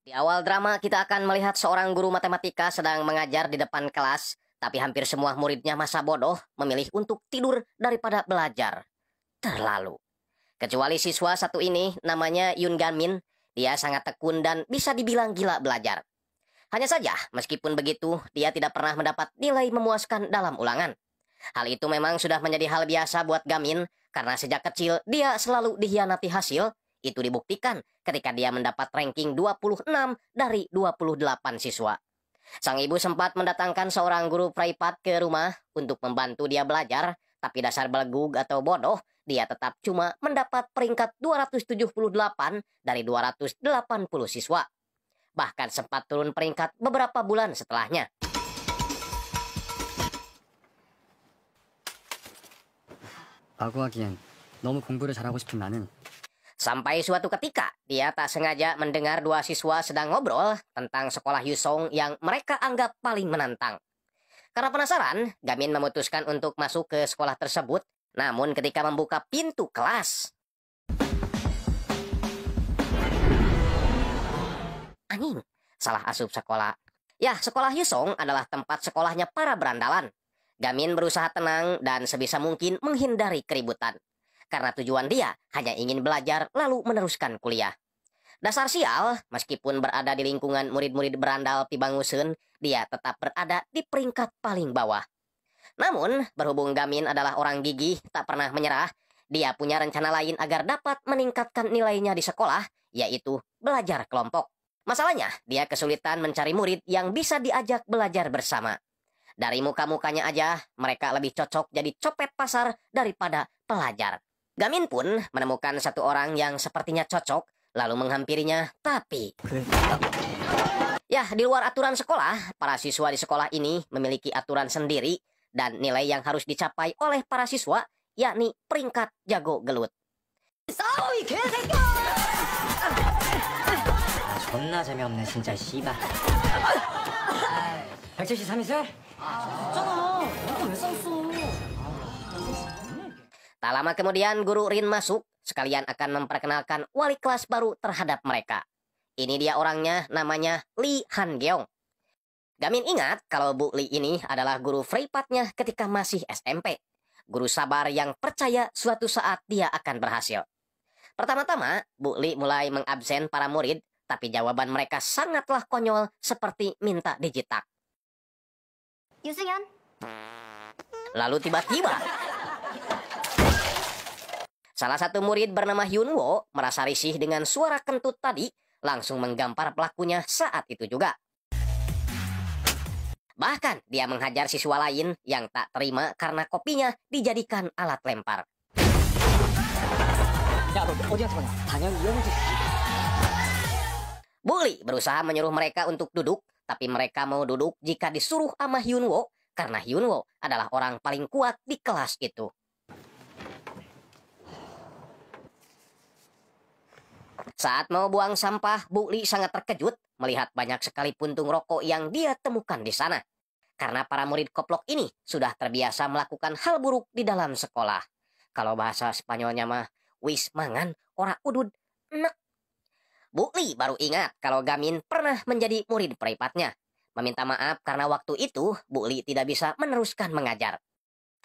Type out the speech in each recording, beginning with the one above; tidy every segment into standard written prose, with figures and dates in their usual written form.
Di awal drama kita akan melihat seorang guru matematika sedang mengajar di depan kelas, tapi hampir semua muridnya masa bodoh memilih untuk tidur daripada belajar. Terlalu. Kecuali siswa satu ini namanya Yun Gamin, dia sangat tekun dan bisa dibilang gila belajar. Hanya saja, meskipun begitu, dia tidak pernah mendapat nilai memuaskan dalam ulangan. Hal itu memang sudah menjadi hal biasa buat Gamin, karena sejak kecil dia selalu dikhianati hasil. Itu dibuktikan ketika dia mendapat ranking 26 dari 28 siswa. Sang ibu sempat mendatangkan seorang guru privat ke rumah untuk membantu dia belajar, tapi dasar belegug atau bodoh, dia tetap cuma mendapat peringkat 278 dari 280 siswa. Bahkan sempat turun peringkat beberapa bulan setelahnya. 라고 하기엔 너무 공부를 잘하고 싶은 나는 Sampai suatu ketika, dia tak sengaja mendengar dua siswa sedang ngobrol tentang sekolah Yusong yang mereka anggap paling menantang. Karena penasaran, Gamin memutuskan untuk masuk ke sekolah tersebut. Namun ketika membuka pintu kelas, anjing, salah asup sekolah. Ya, sekolah Yusong adalah tempat sekolahnya para berandalan. Gamin berusaha tenang dan sebisa mungkin menghindari keributan. Karena tujuan dia hanya ingin belajar lalu meneruskan kuliah. Dasar sial, meskipun berada di lingkungan murid-murid berandal Pibangusun, dia tetap berada di peringkat paling bawah. Namun, berhubung Gamin adalah orang gigih, tak pernah menyerah, dia punya rencana lain agar dapat meningkatkan nilainya di sekolah, yaitu belajar kelompok. Masalahnya, dia kesulitan mencari murid yang bisa diajak belajar bersama. Dari muka-mukanya aja, mereka lebih cocok jadi copet pasar daripada pelajar. Gamin pun menemukan satu orang yang sepertinya cocok, lalu menghampirinya, tapi ya, di luar aturan sekolah, para siswa di sekolah ini memiliki aturan sendiri dan nilai yang harus dicapai oleh para siswa, yakni peringkat jago gelut. 존나 재미없네 진짜 씨발. 173이세? Tak lama kemudian guru Rin masuk, sekalian akan memperkenalkan wali kelas baru terhadap mereka. Ini dia orangnya, namanya Lee Han-geong. Gamin ingat kalau Bu Lee ini adalah guru privatnya ketika masih SMP. Guru sabar yang percaya suatu saat dia akan berhasil. Pertama-tama, Bu Lee mulai mengabsen para murid, tapi jawaban mereka sangatlah konyol seperti minta dijitak. 유승현. Lalu tiba-tiba, salah satu murid bernama Hyunwo merasa risih dengan suara kentut tadi, langsung menggampar pelakunya saat itu juga. Bahkan dia menghajar siswa lain yang tak terima karena kopinya dijadikan alat lempar. 야, 너 어디 갔다 왔냐? 당연히 이형이지. Bully berusaha menyuruh mereka untuk duduk, tapi mereka mau duduk jika disuruh sama Hyunwo, karena Hyunwo adalah orang paling kuat di kelas itu. Saat mau buang sampah, Bu Li sangat terkejut melihat banyak sekali puntung rokok yang dia temukan di sana. Karena para murid koplok ini sudah terbiasa melakukan hal buruk di dalam sekolah. Kalau bahasa Spanyolnya mah, wis mangan ora udud nek. Bu Li baru ingat kalau Gamin pernah menjadi murid privatnya. Meminta maaf karena waktu itu Bu Li tidak bisa meneruskan mengajar.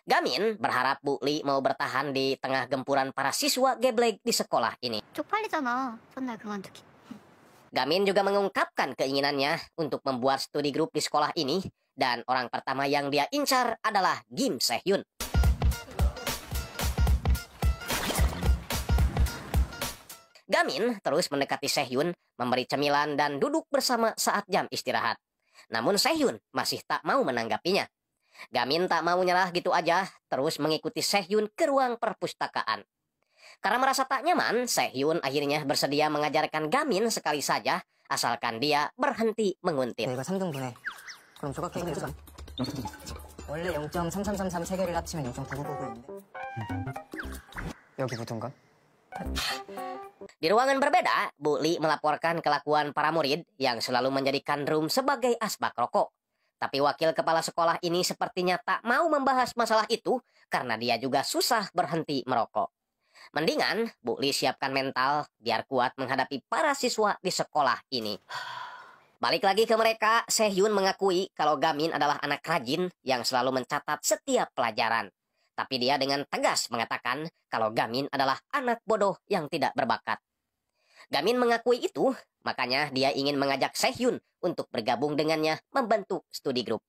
Gamin berharap Bu Li mau bertahan di tengah gempuran para siswa geblek di sekolah ini. 쪽팔리잖아. 첫날 그만두기. Gamin juga mengungkapkan keinginannya untuk membuat studi grup di sekolah ini, dan orang pertama yang dia incar adalah Kim Se-hyun. Gamin terus mendekati Se-hyun, memberi cemilan dan duduk bersama saat jam istirahat. Namun Se-hyun masih tak mau menanggapinya. Gamin tak mau nyerah gitu aja, terus mengikuti Se-hyun ke ruang perpustakaan. Karena merasa tak nyaman, Se-hyun akhirnya bersedia mengajarkan Gamin sekali saja, asalkan dia berhenti menguntit. 내가 3등분해. 그럼 조각계획은 쓰자. 원래 0.3333 세 개를 합치면 0.9999인데. 여기 붙은가? Di ruangan berbeda, Bu Li melaporkan kelakuan para murid yang selalu menjadikan room sebagai asbak rokok. Tapi wakil kepala sekolah ini sepertinya tak mau membahas masalah itu karena dia juga susah berhenti merokok. Mendingan Bu Li siapkan mental biar kuat menghadapi para siswa di sekolah ini. Balik lagi ke mereka, Sehyun mengakui kalau Gamin adalah anak rajin yang selalu mencatat setiap pelajaran. Tapi dia dengan tegas mengatakan kalau Gamin adalah anak bodoh yang tidak berbakat. Gamin mengakui itu, makanya dia ingin mengajak Sehyun untuk bergabung dengannya membentuk studi grup.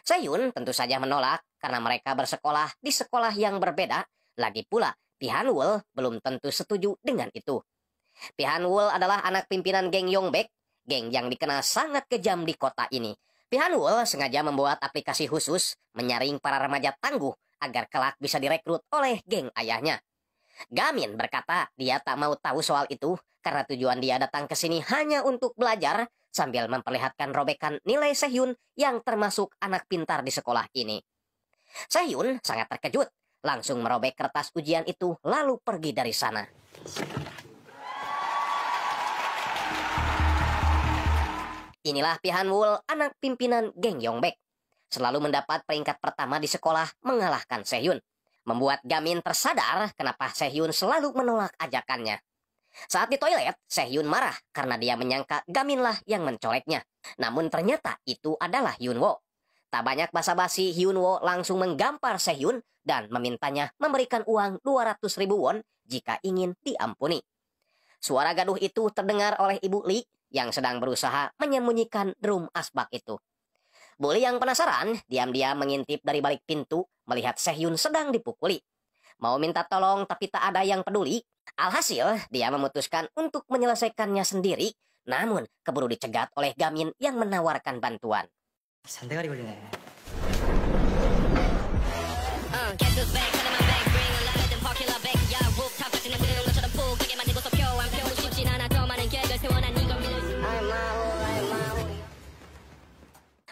Sehyun tentu saja menolak karena mereka bersekolah di sekolah yang berbeda, lagi pula Pihanwol belum tentu setuju dengan itu. Pihanwol adalah anak pimpinan geng Yongbek, geng yang dikenal sangat kejam di kota ini. Pihanwol sengaja membuat aplikasi khusus menyaring para remaja tangguh agar kelak bisa direkrut oleh geng ayahnya. Gamin berkata dia tak mau tahu soal itu karena tujuan dia datang ke sini hanya untuk belajar sambil memperlihatkan robekan nilai Sehyun yang termasuk anak pintar di sekolah ini. Sehyun sangat terkejut, langsung merobek kertas ujian itu lalu pergi dari sana. Inilah Pihanwol, anak pimpinan geng Yongbek. Selalu mendapat peringkat pertama di sekolah mengalahkan Sehyun. Membuat Gamin tersadar kenapa Sehyun selalu menolak ajakannya. Saat di toilet, Sehyun marah karena dia menyangka Gaminlah yang mencoleknya. Namun ternyata itu adalah Hyunwoo. Tak banyak basa-basi, Hyunwoo langsung menggampar Sehyun dan memintanya memberikan uang 200.000 won jika ingin diampuni. Suara gaduh itu terdengar oleh Ibu Li yang sedang berusaha menyembunyikan drum asbak itu. Bu Li yang penasaran, diam-diam mengintip dari balik pintu melihat Sehyun sedang dipukuli. Mau minta tolong tapi tak ada yang peduli. Alhasil, dia memutuskan untuk menyelesaikannya sendiri, namun keburu dicegat oleh Gamin yang menawarkan bantuan. 잔대가리 걸리네.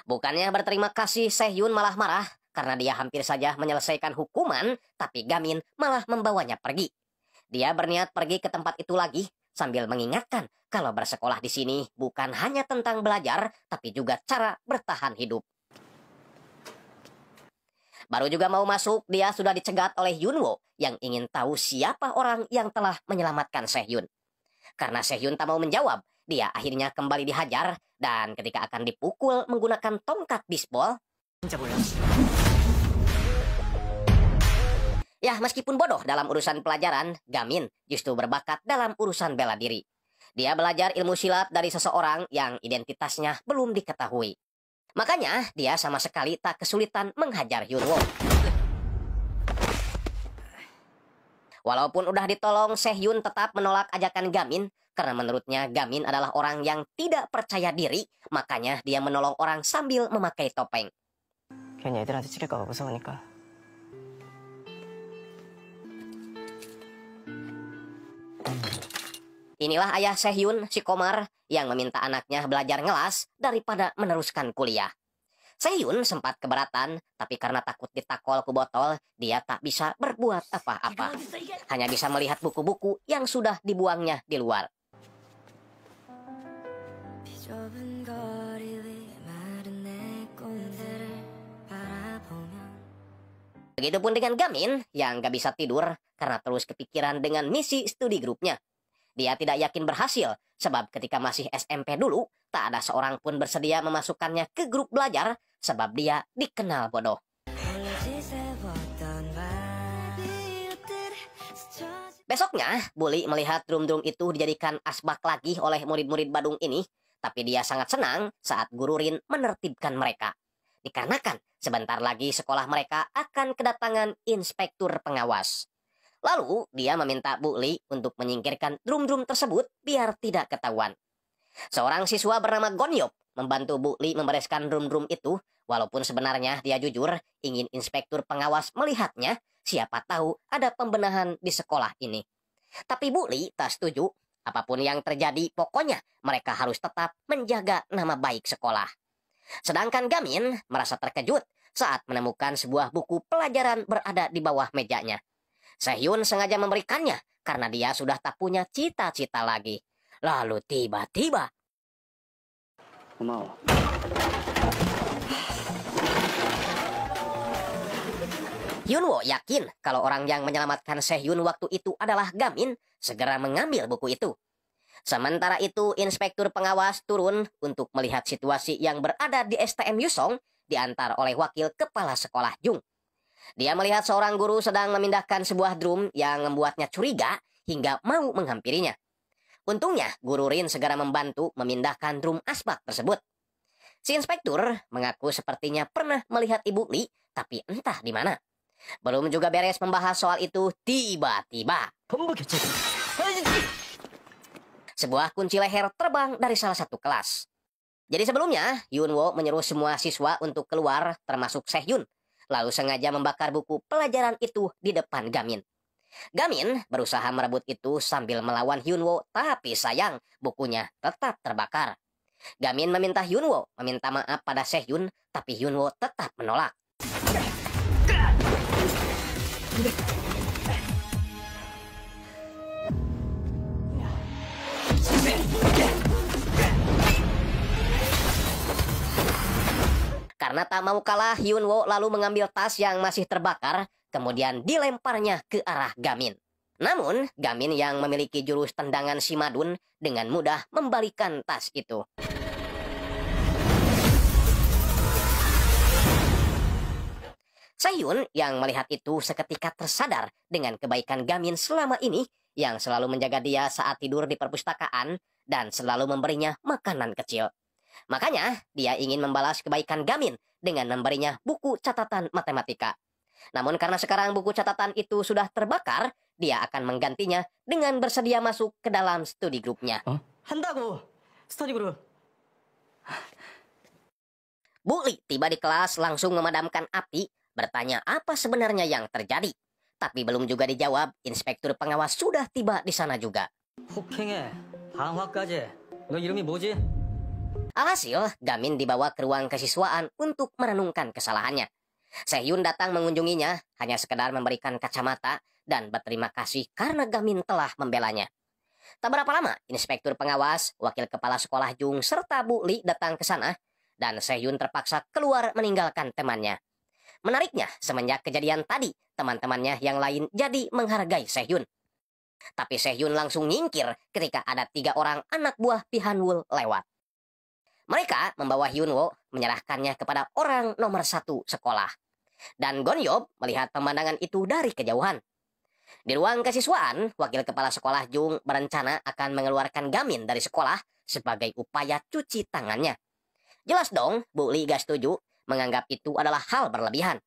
Bukannya berterima kasih, Sehyun malah marah karena dia hampir saja menyelesaikan hukuman, tapi Gamin malah membawanya pergi. Dia berniat pergi ke tempat itu lagi sambil mengingatkan kalau bersekolah di sini bukan hanya tentang belajar, tapi juga cara bertahan hidup. Baru juga mau masuk, dia sudah dicegat oleh Hyunwoo yang ingin tahu siapa orang yang telah menyelamatkan Sehyun. Karena Sehyun tak mau menjawab, dia akhirnya kembali dihajar dan ketika akan dipukul menggunakan tongkat bisbol. Ya, meskipun bodoh dalam urusan pelajaran, Gamin justru berbakat dalam urusan bela diri. Dia belajar ilmu silat dari seseorang yang identitasnya belum diketahui. Makanya, dia sama sekali tak kesulitan menghajar Hyunwoo. Walaupun udah ditolong, Sehyun tetap menolak ajakan Gamin karena menurutnya Gamin adalah orang yang tidak percaya diri, makanya dia menolong orang sambil memakai topeng. 괜히 애들한테 찍힐까 봐 무서우니까. Inilah ayah Sehyun, si Komar, yang meminta anaknya belajar ngelas daripada meneruskan kuliah. Sehyun sempat keberatan, tapi karena takut ditakol ke botol, dia tak bisa berbuat apa-apa. Hanya bisa melihat buku-buku yang sudah dibuangnya di luar. Begitupun dengan Gamin yang gak bisa tidur karena terus kepikiran dengan misi studi grupnya. Dia tidak yakin berhasil sebab ketika masih SMP dulu, tak ada seorang pun bersedia memasukkannya ke grup belajar sebab dia dikenal bodoh. Besoknya, Bu Li melihat drum-drum itu dijadikan asbak lagi oleh murid-murid Badung ini, tapi dia sangat senang saat Guru Rin menertibkan mereka. Dikarenakan sebentar lagi sekolah mereka akan kedatangan inspektur pengawas. Lalu dia meminta Bu Li untuk menyingkirkan drum-drum tersebut biar tidak ketahuan. Seorang siswa bernama Gonyop membantu Bu Li membereskan drum-drum itu, walaupun sebenarnya dia jujur ingin inspektur pengawas melihatnya, siapa tahu ada pembenahan di sekolah ini. Tapi Bu Li tak setuju. Apapun yang terjadi, pokoknya mereka harus tetap menjaga nama baik sekolah. Sedangkan Gamin merasa terkejut saat menemukan sebuah buku pelajaran berada di bawah mejanya. Sehyun sengaja memberikannya karena dia sudah tak punya cita-cita lagi. Lalu tiba-tiba... Hyunwoo yakin kalau orang yang menyelamatkan Sehhyun waktu itu adalah Gamin, segera mengambil buku itu. Sementara itu, inspektur pengawas turun untuk melihat situasi yang berada di STM Yusong diantar oleh wakil kepala sekolah Jung. Dia melihat seorang guru sedang memindahkan sebuah drum yang membuatnya curiga hingga mau menghampirinya. Untungnya, guru Rin segera membantu memindahkan drum asbak tersebut. Si inspektur mengaku sepertinya pernah melihat Ibu Li, tapi entah di mana. Belum juga beres membahas soal itu, tiba-tiba sebuah kunci leher terbang dari salah satu kelas. Jadi sebelumnya, Hyunwoo menyuruh semua siswa untuk keluar, termasuk Sehhyun, lalu sengaja membakar buku pelajaran itu di depan Gamin. Gamin berusaha merebut itu sambil melawan Hyunwoo, tapi sayang, bukunya tetap terbakar. Gamin meminta Hyunwoo meminta maaf pada Sehhyun, tapi Hyunwoo tetap menolak. Karena tak mau kalah, Hyunwoo lalu mengambil tas yang masih terbakar, kemudian dilemparnya ke arah Gamin. Namun, Gamin yang memiliki jurus tendangan Shimadun dengan mudah membalikan tas itu. Sehhyun yang melihat itu seketika tersadar dengan kebaikan Gamin selama ini, yang selalu menjaga dia saat tidur di perpustakaan dan selalu memberinya makanan kecil. Makanya, dia ingin membalas kebaikan Gamin dengan memberinya buku catatan matematika. Namun karena sekarang buku catatan itu sudah terbakar, dia akan menggantinya dengan bersedia masuk ke dalam studi grupnya. 한다고 스터디 그룹. Bu Li tiba di kelas langsung memadamkan api, bertanya apa sebenarnya yang terjadi. Tapi belum juga dijawab, inspektur pengawas sudah tiba di sana juga. 폭행해. 방화까지. 너 이름이 뭐지? Alhasil, Gamin dibawa ke ruang kesiswaan untuk merenungkan kesalahannya. Sehhyun datang mengunjunginya, hanya sekedar memberikan kacamata dan berterima kasih karena Gamin telah membelanya. Tak berapa lama, inspektur pengawas, wakil kepala sekolah Jung, serta Bu Li datang ke sana, dan Sehhyun terpaksa keluar meninggalkan temannya. Menariknya, semenjak kejadian tadi, teman-temannya yang lain jadi menghargai Sehhyun. Tapi Sehhyun langsung nyingkir ketika ada 3 orang anak buah Pihanwul lewat. Mereka membawa Hyunwoo menyerahkannya kepada orang nomor 1 sekolah. Dan Gonyob melihat pemandangan itu dari kejauhan. Di ruang kesiswaan, wakil kepala sekolah Jung berencana akan mengeluarkan Gamin dari sekolah sebagai upaya cuci tangannya. Jelas dong, Bu Li gak setuju, menganggap itu adalah hal berlebihan.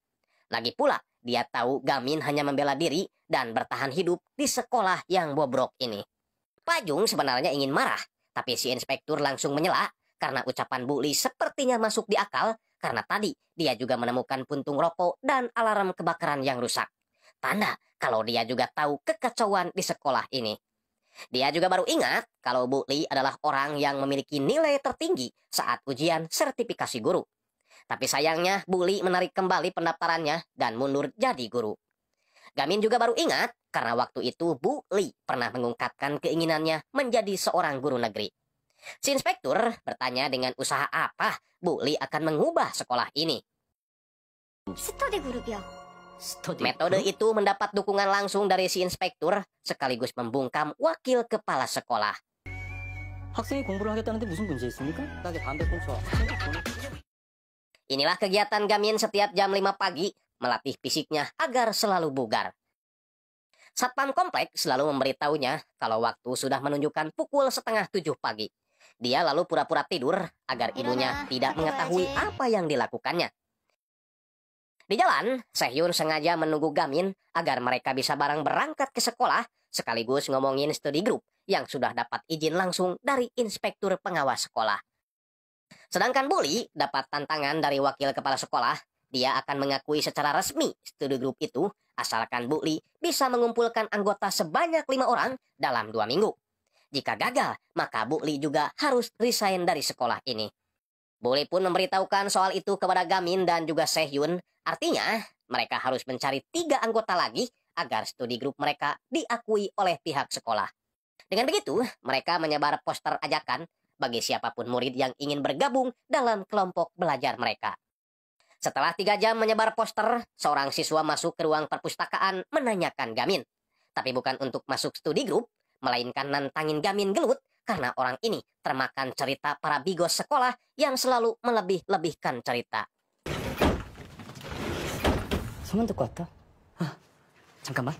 Lagi pula, dia tahu Gamin hanya membela diri dan bertahan hidup di sekolah yang bobrok ini. Pak Jung sebenarnya ingin marah, tapi si inspektur langsung menyela karena ucapan Bu Li sepertinya masuk di akal, karena tadi dia juga menemukan puntung rokok dan alarm kebakaran yang rusak. Tanda kalau dia juga tahu kekacauan di sekolah ini. Dia juga baru ingat kalau Bu Li adalah orang yang memiliki nilai tertinggi saat ujian sertifikasi guru. Tapi sayangnya Bu Li menarik kembali pendaftarannya dan mundur jadi guru. Gamin juga baru ingat karena waktu itu Bu Li pernah mengungkapkan keinginannya menjadi seorang guru negeri. Si inspektur bertanya dengan usaha apa Bu Li akan mengubah sekolah ini. 스터디 그룹이야. Metode itu mendapat dukungan langsung dari si inspektur, sekaligus membungkam wakil kepala sekolah. 학생이 공부를 하겠다는데 무슨 문제 있습니까? 딱히 담배 꽁초. Inilah kegiatan Gamin setiap jam 5 pagi, melatih fisiknya agar selalu bugar. Satpam komplek selalu memberitahunya kalau waktu sudah menunjukkan pukul 6:30 pagi. Dia lalu pura-pura tidur agar ibunya tidak mengetahui apa yang dilakukannya. Di jalan, Sehhyun sengaja menunggu Gamin agar mereka bisa bareng berangkat ke sekolah, sekaligus ngomongin studi grup yang sudah dapat izin langsung dari inspektur pengawas sekolah. Sedangkan Bu Li dapat tantangan dari wakil kepala sekolah, dia akan mengakui secara resmi studi grup itu asalkan Bu Li bisa mengumpulkan anggota sebanyak 5 orang dalam 2 minggu. Jika gagal, maka Bu Li juga harus resign dari sekolah ini. Bu Li pun memberitahukan soal itu kepada Gamin dan juga Sehhyun, artinya mereka harus mencari 3 anggota lagi agar studi grup mereka diakui oleh pihak sekolah. Dengan begitu, mereka menyebar poster ajakan bagi siapapun murid yang ingin bergabung dalam kelompok belajar mereka. Setelah 3 jam menyebar poster, seorang siswa masuk ke ruang perpustakaan menanyakan Gamin. Tapi bukan untuk masuk studi grup, melainkan nantangin Gamin gelut karena orang ini termakan cerita para bigos sekolah yang selalu melebih-lebihkan cerita. 소문 듣고 왔다. 잠깐만.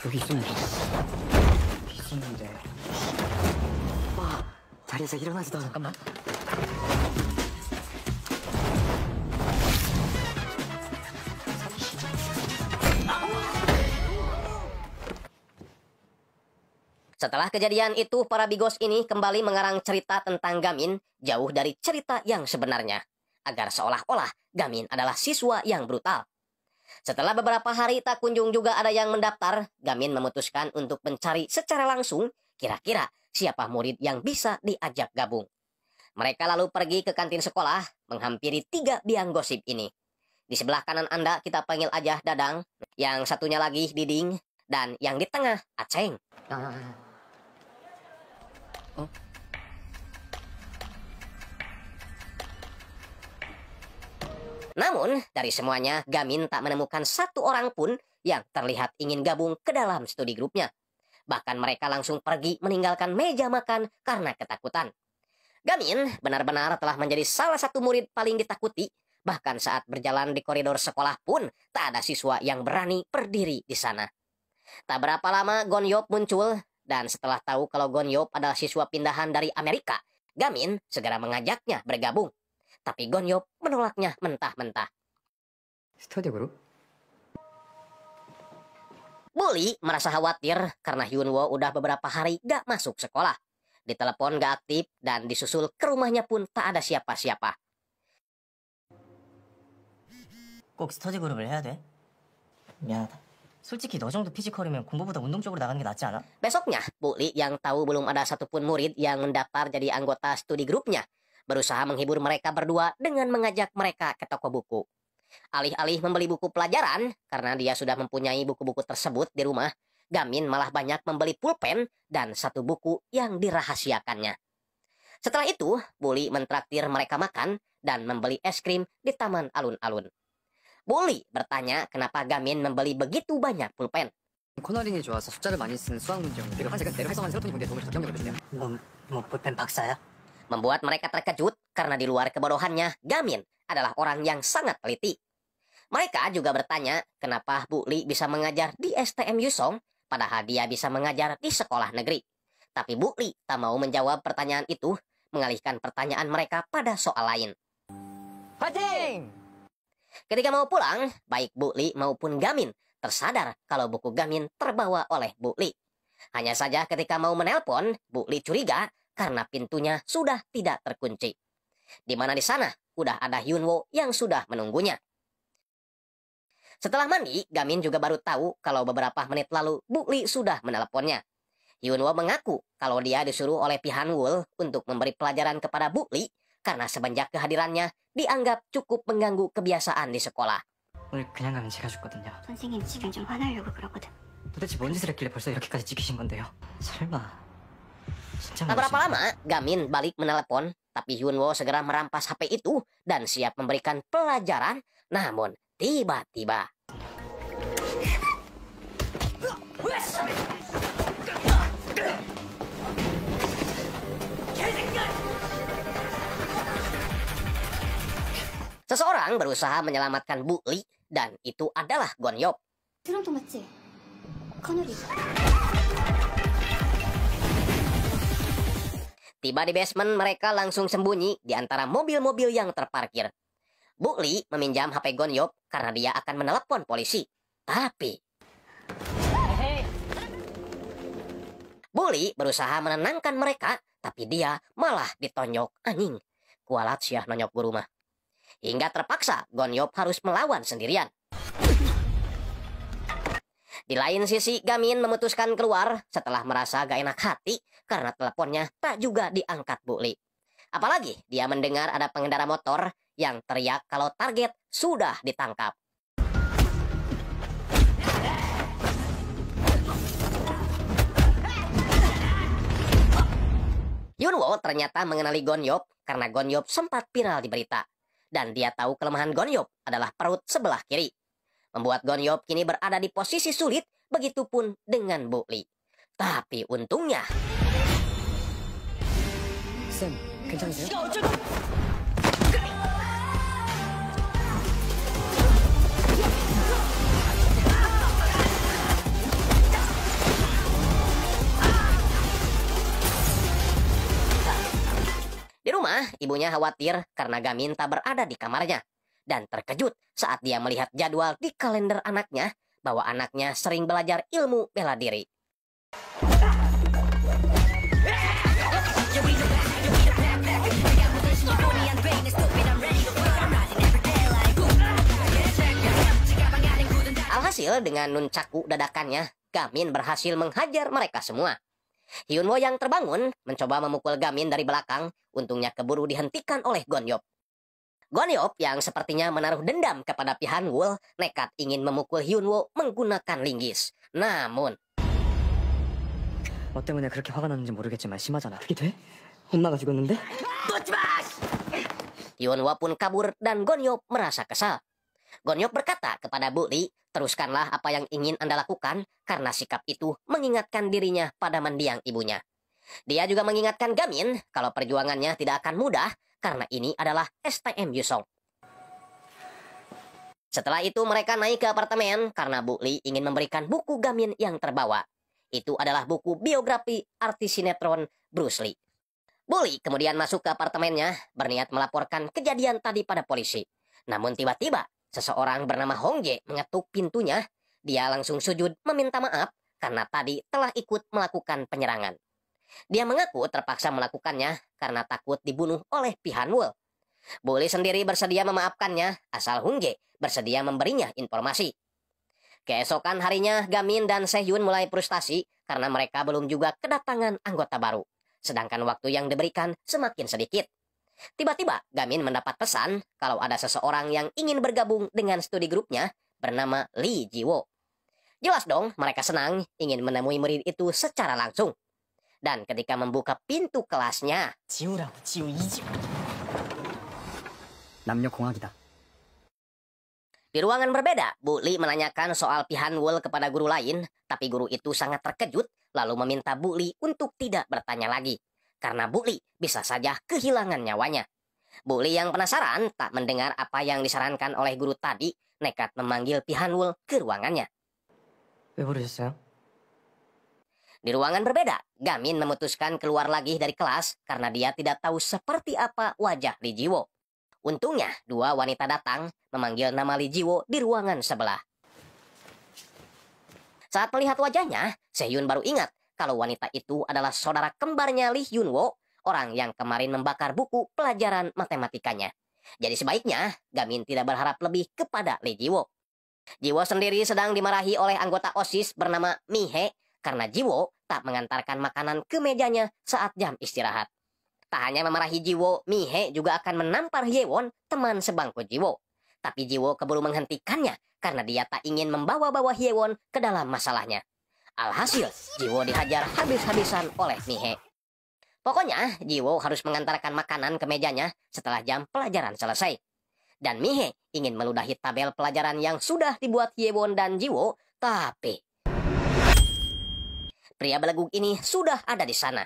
여기 있었는데. 와, 자리에서 일어나지도 않아. 잠깐만. Setelah kejadian itu, para bigos ini kembali mengarang cerita tentang Gamin jauh dari cerita yang sebenarnya, agar seolah-olah Gamin adalah siswa yang brutal. Setelah beberapa hari tak kunjung juga ada yang mendaftar, Gamin memutuskan untuk mencari secara langsung kira-kira siapa murid yang bisa diajak gabung. Mereka lalu pergi ke kantin sekolah, menghampiri 3 biang gosip ini. Di sebelah kanan Anda kita panggil aja Dadang, yang satunya lagi Diding, dan yang di tengah Aceng. Namun, dari semuanya, Gamin tak menemukan satu orang pun yang terlihat ingin gabung ke dalam studi grupnya. Bahkan mereka langsung pergi meninggalkan meja makan karena ketakutan. Gamin benar-benar telah menjadi salah satu murid paling ditakuti. Bahkan saat berjalan di koridor sekolah pun, tak ada siswa yang berani berdiri di sana. Tak berapa lama, Gonyop muncul. Dan setelah tahu kalau Gonyop adalah siswa pindahan dari Amerika, Gamin segera mengajaknya bergabung. Tapi Gonyop menolaknya mentah-mentah. 스터디 그룹? Bully merasa khawatir karena Hyunwoo udah beberapa hari gak masuk sekolah. Ditelepon gak aktif dan disusul ke rumahnya pun tak ada siapa-siapa. 꼭 스터디 그룹을 해야 돼? 미안하다. 솔직히 너 정도 피지컬이면 공부보다 운동 쪽으로 나가는 게 낫지 않아? Besoknya, Bully yang tahu belum ada satupun murid yang mendaftar jadi anggota studi grupnya, berusaha menghibur mereka berdua dengan mengajak mereka ke toko buku. Alih-alih membeli buku pelajaran, karena dia sudah mempunyai buku-buku tersebut di rumah, Gamin malah banyak membeli pulpen dan satu buku yang dirahasiakannya. Setelah itu, Bully mentraktir mereka makan dan membeli es krim di taman alun-alun. Bully bertanya kenapa Gamin membeli begitu banyak pulpen. 코너링이 좋아서 숫자를 많이 쓰는 수학 문제였는데 내가 활성화한 세로토닌 분비에 도움을 줬다. 기억력을 주네요. 뭐 볼펜 박사야? Membuat mereka terkejut karena di luar kebodohannya, Gamin adalah orang yang sangat teliti. Mereka juga bertanya kenapa Bully bisa mengajar di STM Yusong, padahal dia bisa mengajar di sekolah negeri. Tapi Bully tak mau menjawab pertanyaan itu, mengalihkan pertanyaan mereka pada soal lain. 파이팅! Ketika mau pulang, baik Bully maupun Gamin tersadar kalau buku Gamin terbawa oleh Bully. Hanya saja ketika mau menelpon, Bully curiga karena pintunya sudah tidak terkunci. Di mana di sana udah ada Hyunwoo yang sudah menunggunya. Setelah mandi, Gamin juga baru tahu kalau beberapa menit lalu Bully sudah menelponnya. Hyunwoo mengaku kalau dia disuruh oleh Pihanwoo untuk memberi pelajaran kepada Bully karena semenjak kehadirannya dianggap cukup mengganggu kebiasaan di sekolah. 오늘 그냥 가면 제가 죽거든요. 선생님 지금 좀 화나려고 그러거든. 도대체 뭔 짓을 했길래 벌써 이렇게까지 찍히신 건데요? 설마 진짜 Tak berapa lama, Gamin balik menelepon, tapi Hyunwoo segera merampas HP itu dan siap memberikan pelajaran. Namun, tiba-tiba seseorang berusaha menyelamatkan Bully dan itu adalah Gonyop. 드럼통 맞지? 커널이. Tiba di basement, mereka langsung sembunyi di antara mobil-mobil yang terparkir. Bully meminjam HP Gonyop karena dia akan menelepon polisi. Tapi Bully berusaha menenangkan mereka, tapi dia malah ditonjok. Anjing, kualat siah nonyok guru mah. Hingga terpaksa Gonyop harus melawan sendirian. Di lain sisi, Gamin memutuskan keluar setelah merasa gak enak hati karena teleponnya tak juga diangkat Bully. Apalagi dia mendengar ada pengendara motor yang teriak kalau target sudah ditangkap. Hyunwoo ternyata mengenali Gonyop karena Gonyop sempat viral di berita. dan dia tahu kelemahan Gonyop adalah perut sebelah kiri. Membuat Gonyop kini berada di posisi sulit, begitupun dengan Bu Li. Tapi untungnya... 쌤, 괜찮으세요? Di rumah, ibunya khawatir karena Gamin tak berada di kamarnya. Dan terkejut saat dia melihat jadwal di kalender anaknya bahwa anaknya sering belajar ilmu bela diri. Alhasil dengan nuncaku dadakannya, Gamin berhasil menghajar mereka semua. Hyunwoo yang terbangun mencoba memukul Gamin dari belakang, untungnya keburu dihentikan oleh Gonyop. Gonyop yang sepertinya menaruh dendam kepada Pihanwoo nekat ingin memukul Hyunwoo menggunakan linggis. Namun, 뭐 때문에 그렇게 화가 났는지 모르겠지만 심하잖아. 그게 돼? 엄마가 죽었는데? Hyunwoo pun kabur dan Gonyop merasa kesal. Gonyop berkata kepada Bu Li, teruskanlah apa yang ingin Anda lakukan karena sikap itu mengingatkan dirinya pada mendiang ibunya. Dia juga mengingatkan Gamin kalau perjuangannya tidak akan mudah karena ini adalah STM Yusong. Setelah itu mereka naik ke apartemen karena Bu Li ingin memberikan buku Gamin yang terbawa. Itu adalah buku biografi artis sinetron Bruce Lee. Bu Li kemudian masuk ke apartemennya berniat melaporkan kejadian tadi pada polisi. Namun tiba-tiba seseorang bernama Hong Jae mengetuk pintunya. Dia langsung sujud meminta maaf karena tadi telah ikut melakukan penyerangan. Dia mengaku terpaksa melakukannya karena takut dibunuh oleh Pihanwoo. Bu Li sendiri bersedia memaafkannya asal Hong Jae bersedia memberinya informasi. Keesokan harinya Gamin dan Sehyun mulai frustasi karena mereka belum juga kedatangan anggota baru. Sedangkan waktu yang diberikan semakin sedikit. Tiba-tiba Gamin mendapat pesan kalau ada seseorang yang ingin bergabung dengan studi grupnya bernama Lee Jiwo. Jelas dong mereka senang ingin menemui murid itu secara langsung. Dan ketika membuka pintu kelasnya, 지우라고, 지우 이지우. 남녀공학이다. di ruangan berbeda, Bu Li menanyakan soal Pihanwoo kepada guru lain, tapi guru itu sangat terkejut lalu meminta Bu Li untuk tidak bertanya lagi. Karena Bu Li bisa saja kehilangan nyawanya. Bu Li yang penasaran tak mendengar apa yang disarankan oleh guru tadi, nekat memanggil Pihanwoo ke ruangannya. 왜 부르셨어요? Di ruangan berbeda, Gamin memutuskan keluar lagi dari kelas karena dia tidak tahu seperti apa wajah Lee Jiwo. Untungnya, dua wanita datang memanggil nama Lee Jiwo di ruangan sebelah. Saat melihat wajahnya, Sehyun baru ingat kalau wanita itu adalah saudara kembarnya Lee Hyunwoo, orang yang kemarin membakar buku pelajaran matematikanya. Jadi sebaiknya, Gamin tidak berharap lebih kepada Lee Jiwo. Jiwo sendiri sedang dimarahi oleh anggota OSIS bernama Mihe karena Jiwo tak mengantarkan makanan ke mejanya saat jam istirahat. Tak hanya memarahi Jiwo, Mihe juga akan menampar Hyewon, teman sebangku Jiwo. Tapi Jiwo keburu menghentikannya karena dia tak ingin membawa-bawa Hyewon ke dalam masalahnya. Alhasil, Jiwo dihajar habis-habisan oleh Mihe. Pokoknya, Jiwo harus mengantarkan makanan ke mejanya setelah jam pelajaran selesai. Dan Mihe ingin meludahi tabel pelajaran yang sudah dibuat Hyewon dan Jiwo, tapi pria beleguk ini sudah ada di sana.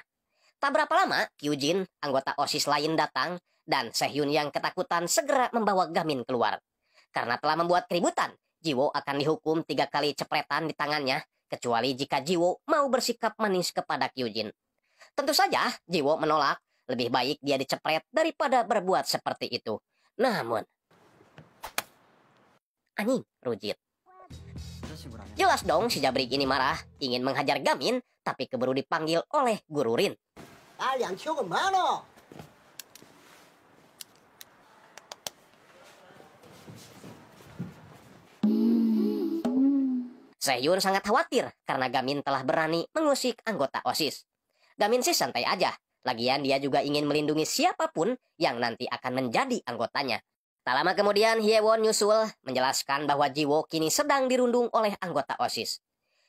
Tak berapa lama, Kyujin, anggota OSIS lain datang, dan Sehyun yang ketakutan segera membawa Gamin keluar. Karena telah membuat keributan, Jiwo akan dihukum 3 kali cepretan di tangannya, kecuali jika Jiwo mau bersikap manis kepada Kyujin. Tentu saja, Jiwo menolak, lebih baik dia dicepret daripada berbuat seperti itu. Namun, anjing, rujit. Jelas dong si Jabrik ini marah, ingin menghajar Gamin, tapi keburu dipanggil oleh Guru Rin. Sehyun sangat khawatir karena Gamin telah berani mengusik anggota OSIS. Gamin sih santai aja, lagian dia juga ingin melindungi siapapun yang nanti akan menjadi anggotanya. Tak lama kemudian Hyewon nyusul menjelaskan bahwa Jiwo kini sedang dirundung oleh anggota OSIS.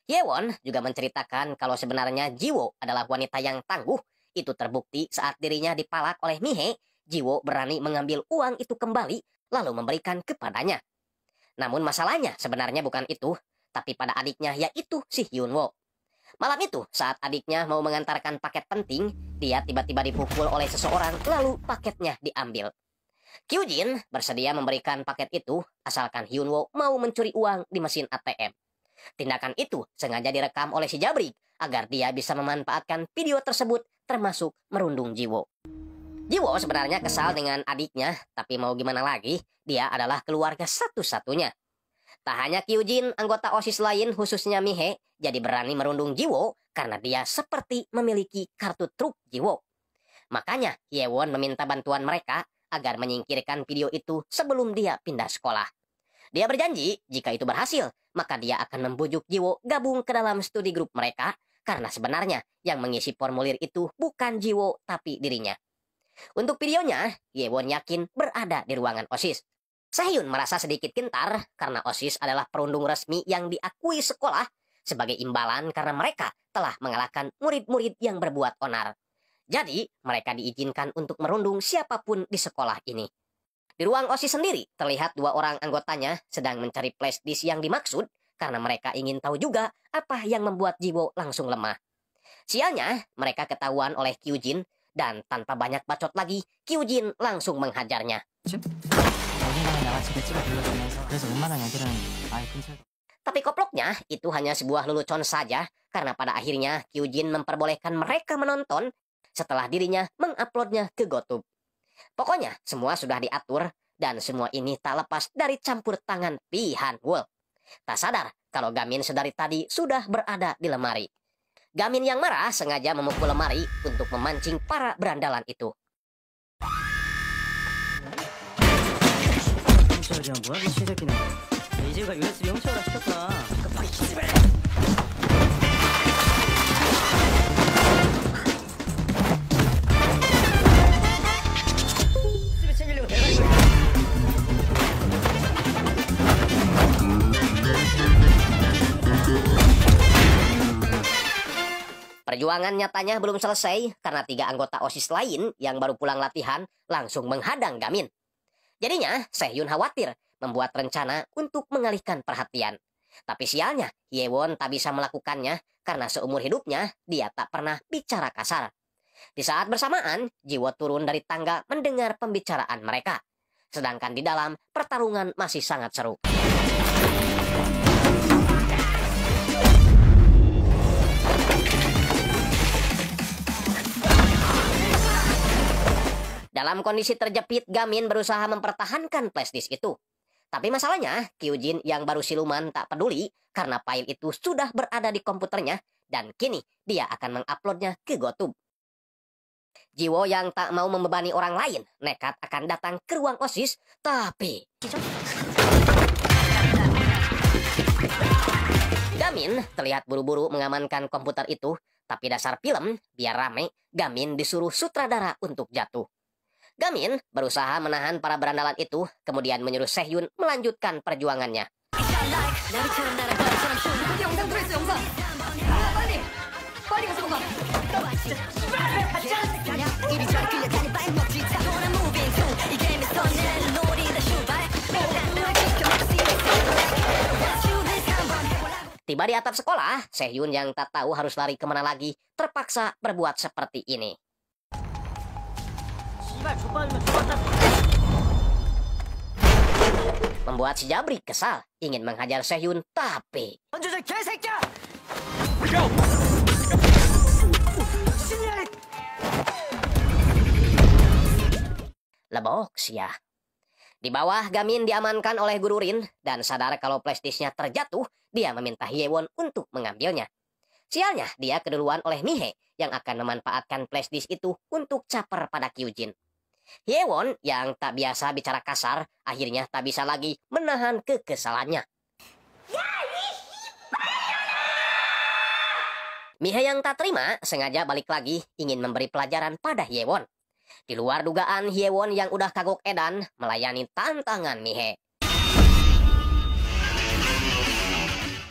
Hyewon juga menceritakan kalau sebenarnya Jiwo adalah wanita yang tangguh. Itu terbukti saat dirinya dipalak oleh Mihe, Jiwo berani mengambil uang itu kembali lalu memberikan kepadanya. Namun masalahnya sebenarnya bukan itu, tapi pada adiknya yaitu si Hyunwoo. Malam itu saat adiknya mau mengantarkan paket penting, dia tiba-tiba dipukul oleh seseorang lalu paketnya diambil. Kyujin bersedia memberikan paket itu asalkan Hyunwoo mau mencuri uang di mesin ATM. Tindakan itu sengaja direkam oleh si Jabrik agar dia bisa memanfaatkan video tersebut termasuk merundung Jiwo. Jiwo sebenarnya kesal dengan adiknya, tapi mau gimana lagi, dia adalah keluarga satu-satunya. Tak hanya Kyujin, anggota OSIS lain khususnya Mihe jadi berani merundung Jiwo karena dia seperti memiliki kartu truk Jiwo. Makanya Hyewon meminta bantuan mereka agar menyingkirkan video itu sebelum dia pindah sekolah. Dia berjanji jika itu berhasil, maka dia akan membujuk Jiwo gabung ke dalam studi grup mereka karena sebenarnya yang mengisi formulir itu bukan Jiwo tapi dirinya. Untuk videonya, Hyewon yakin berada di ruangan OSIS. Sehyun merasa sedikit gentar karena OSIS adalah perundung resmi yang diakui sekolah sebagai imbalan karena mereka telah mengalahkan murid-murid yang berbuat onar. Jadi, mereka diizinkan untuk merundung siapapun di sekolah ini. Di ruang OSIS sendiri, terlihat dua orang anggotanya sedang mencari flash disk yang dimaksud karena mereka ingin tahu juga apa yang membuat Jiwo langsung lemah. Sialnya, mereka ketahuan oleh Kyujin dan tanpa banyak bacot lagi, Kyujin langsung menghajarnya. Tapi koploknya, itu hanya sebuah lelucon saja karena pada akhirnya Kyujin memperbolehkan mereka menonton setelah dirinya menguploadnya ke GoTube. Pokoknya semua sudah diatur dan semua ini tak lepas dari campur tangan Pihanwoo. Tak sadar kalau Gamin sedari tadi sudah berada di lemari. Gamin yang marah sengaja memukul lemari untuk memancing para berandalan itu. Perjuangan nyatanya belum selesai karena 3 anggota OSIS lain yang baru pulang latihan langsung menghadang Gamin. Jadinya Sehyun khawatir membuat rencana untuk mengalihkan perhatian. Tapi sialnya Hyewon tak bisa melakukannya karena seumur hidupnya dia tak pernah bicara kasar. Di saat bersamaan, Jiwo turun dari tangga mendengar pembicaraan mereka. Sedangkan di dalam pertarungan masih sangat seru. Dalam kondisi terjepit, Gamin berusaha mempertahankan flashdisk itu. Tapi masalahnya, Kyujin yang baru siluman tak peduli karena file itu sudah berada di komputernya dan kini dia akan menguploadnya ke GoTube. Jiwo yang tak mau membebani orang lain nekat akan datang ke ruang OSIS, tapi Gamin terlihat buru-buru mengamankan komputer itu, tapi dasar film, biar rame, Gamin disuruh sutradara untuk jatuh. Gamin berusaha menahan para berandalan itu, kemudian menyuruh Sehyun melanjutkan perjuangannya. Tiba di atap sekolah, Sehyun yang tak tahu harus lari kemana lagi, terpaksa berbuat seperti ini. Membuat si Jabrik kesal, ingin menghajar Sehyun, tapi lebok sia. Di bawah, Gamin diamankan oleh Guru Rin dan sadar kalau flashdisknya terjatuh, dia meminta Hyewon untuk mengambilnya. Sialnya, dia keduluan oleh Mihe yang akan memanfaatkan flashdisk itu untuk caper pada Kyujin. Hyewon yang tak biasa bicara kasar, akhirnya tak bisa lagi menahan kekesalannya. Mihe yang tak terima sengaja balik lagi ingin memberi pelajaran pada Hyewon. Di luar dugaan, Hyewon yang udah kagok edan melayani tantangan Mihe.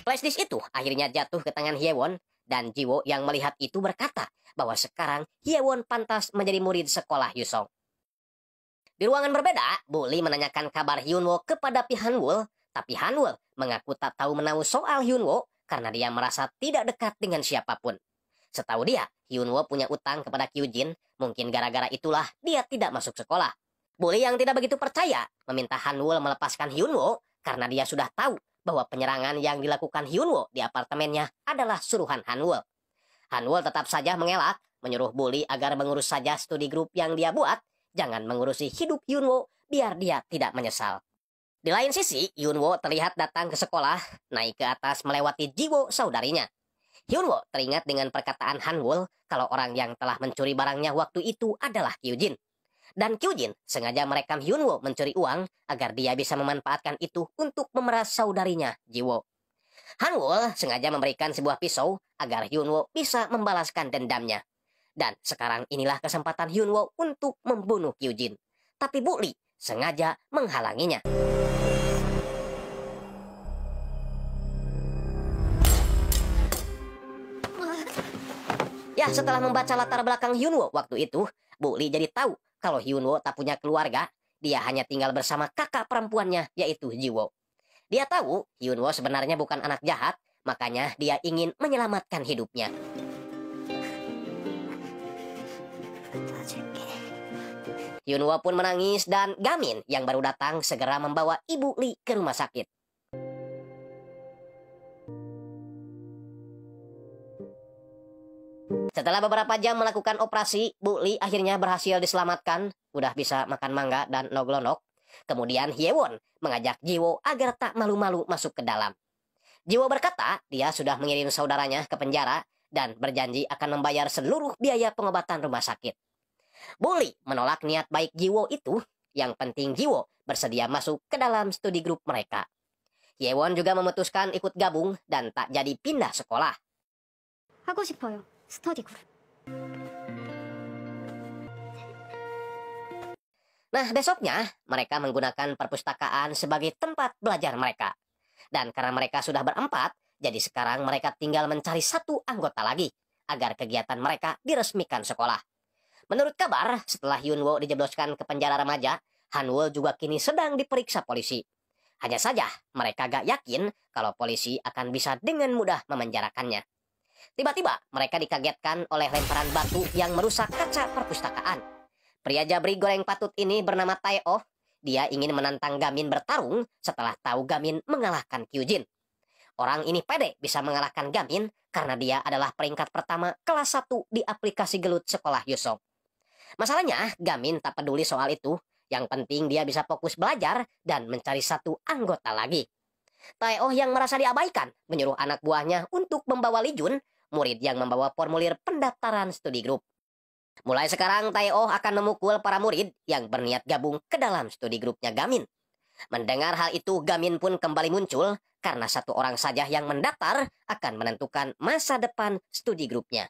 Flashdisk itu akhirnya jatuh ke tangan Hyewon dan Jiwo yang melihat itu berkata bahwa sekarang Hyewon pantas menjadi murid sekolah Yusong. Di ruangan berbeda, Bully menanyakan kabar Hyunwoo kepada Pi Hanwoo, tapi Hanwoo mengaku tak tahu menahu soal Hyunwoo karena dia merasa tidak dekat dengan siapapun. Setahu dia, Hyunwoo punya utang kepada Kyujin, mungkin gara-gara itulah dia tidak masuk sekolah. Bully yang tidak begitu percaya meminta Hanwoo melepaskan Hyunwoo karena dia sudah tahu bahwa penyerangan yang dilakukan Hyunwoo di apartemennya adalah suruhan Hanwoo. Hanwoo tetap saja mengelak, menyuruh Bully agar mengurus saja studi grup yang dia buat, jangan mengurusi hidup Hyunwoo biar dia tidak menyesal. Di lain sisi, Hyunwoo terlihat datang ke sekolah, naik ke atas melewati Jiwo saudarinya. Hyunwoo teringat dengan perkataan Hanwoo kalau orang yang telah mencuri barangnya waktu itu adalah Kyujin. Dan Kyujin sengaja merekam Hyunwoo mencuri uang agar dia bisa memanfaatkan itu untuk memeras saudarinya Jiwo. Hanwoo sengaja memberikan sebuah pisau agar Hyunwoo bisa membalaskan dendamnya. Dan sekarang inilah kesempatan Hyunwoo untuk membunuh Kyujin. Tapi Bully sengaja menghalanginya. Ya, setelah membaca latar belakang Hyunwoo waktu itu, Bully jadi tahu kalau Hyunwoo tak punya keluarga, dia hanya tinggal bersama kakak perempuannya, yaitu Jiwo. Dia tahu Hyunwoo sebenarnya bukan anak jahat, makanya dia ingin menyelamatkan hidupnya. Hyunwoo pun menangis dan Gamin yang baru datang segera membawa Ibu Lee ke rumah sakit. Setelah beberapa jam melakukan operasi, Bu Lee akhirnya berhasil diselamatkan, udah bisa makan mangga dan noglonok. Kemudian Hyewon mengajak Jiwo agar tak malu-malu masuk ke dalam. Jiwo berkata dia sudah mengirim saudaranya ke penjara dan berjanji akan membayar seluruh biaya pengobatan rumah sakit. Bu Lee menolak niat baik Jiwo itu, yang penting Jiwo bersedia masuk ke dalam studi grup mereka. Hyewon juga memutuskan ikut gabung dan tak jadi pindah sekolah. 하고 싶어요. 스터디 그룹. Nah, besoknya mereka menggunakan perpustakaan sebagai tempat belajar mereka. Dan karena mereka sudah berempat, jadi sekarang mereka tinggal mencari satu anggota lagi agar kegiatan mereka diresmikan sekolah. Menurut kabar, setelah Hyunwoo dijebloskan ke penjara remaja, Hanwoo juga kini sedang diperiksa polisi. Hanya saja, mereka gak yakin kalau polisi akan bisa dengan mudah memenjarakannya. Tiba-tiba, mereka dikagetkan oleh lemparan batu yang merusak kaca perpustakaan. Pria jabri goreng patut ini bernama Tae-oh. Dia ingin menantang Gamin bertarung setelah tahu Gamin mengalahkan Kyujin. Orang ini pede bisa mengalahkan Gamin karena dia adalah peringkat pertama kelas 1 di aplikasi gelut sekolah Yusong. Masalahnya, Gamin tak peduli soal itu. Yang penting dia bisa fokus belajar dan mencari satu anggota lagi. Tae-oh yang merasa diabaikan menyuruh anak buahnya untuk membawa Lee Jun, murid yang membawa formulir pendaftaran studi grup. Mulai sekarang Tae-oh akan memukul para murid yang berniat gabung ke dalam studi grupnya Gamin. Mendengar hal itu, Gamin pun kembali muncul karena satu orang saja yang mendaftar akan menentukan masa depan studi grupnya.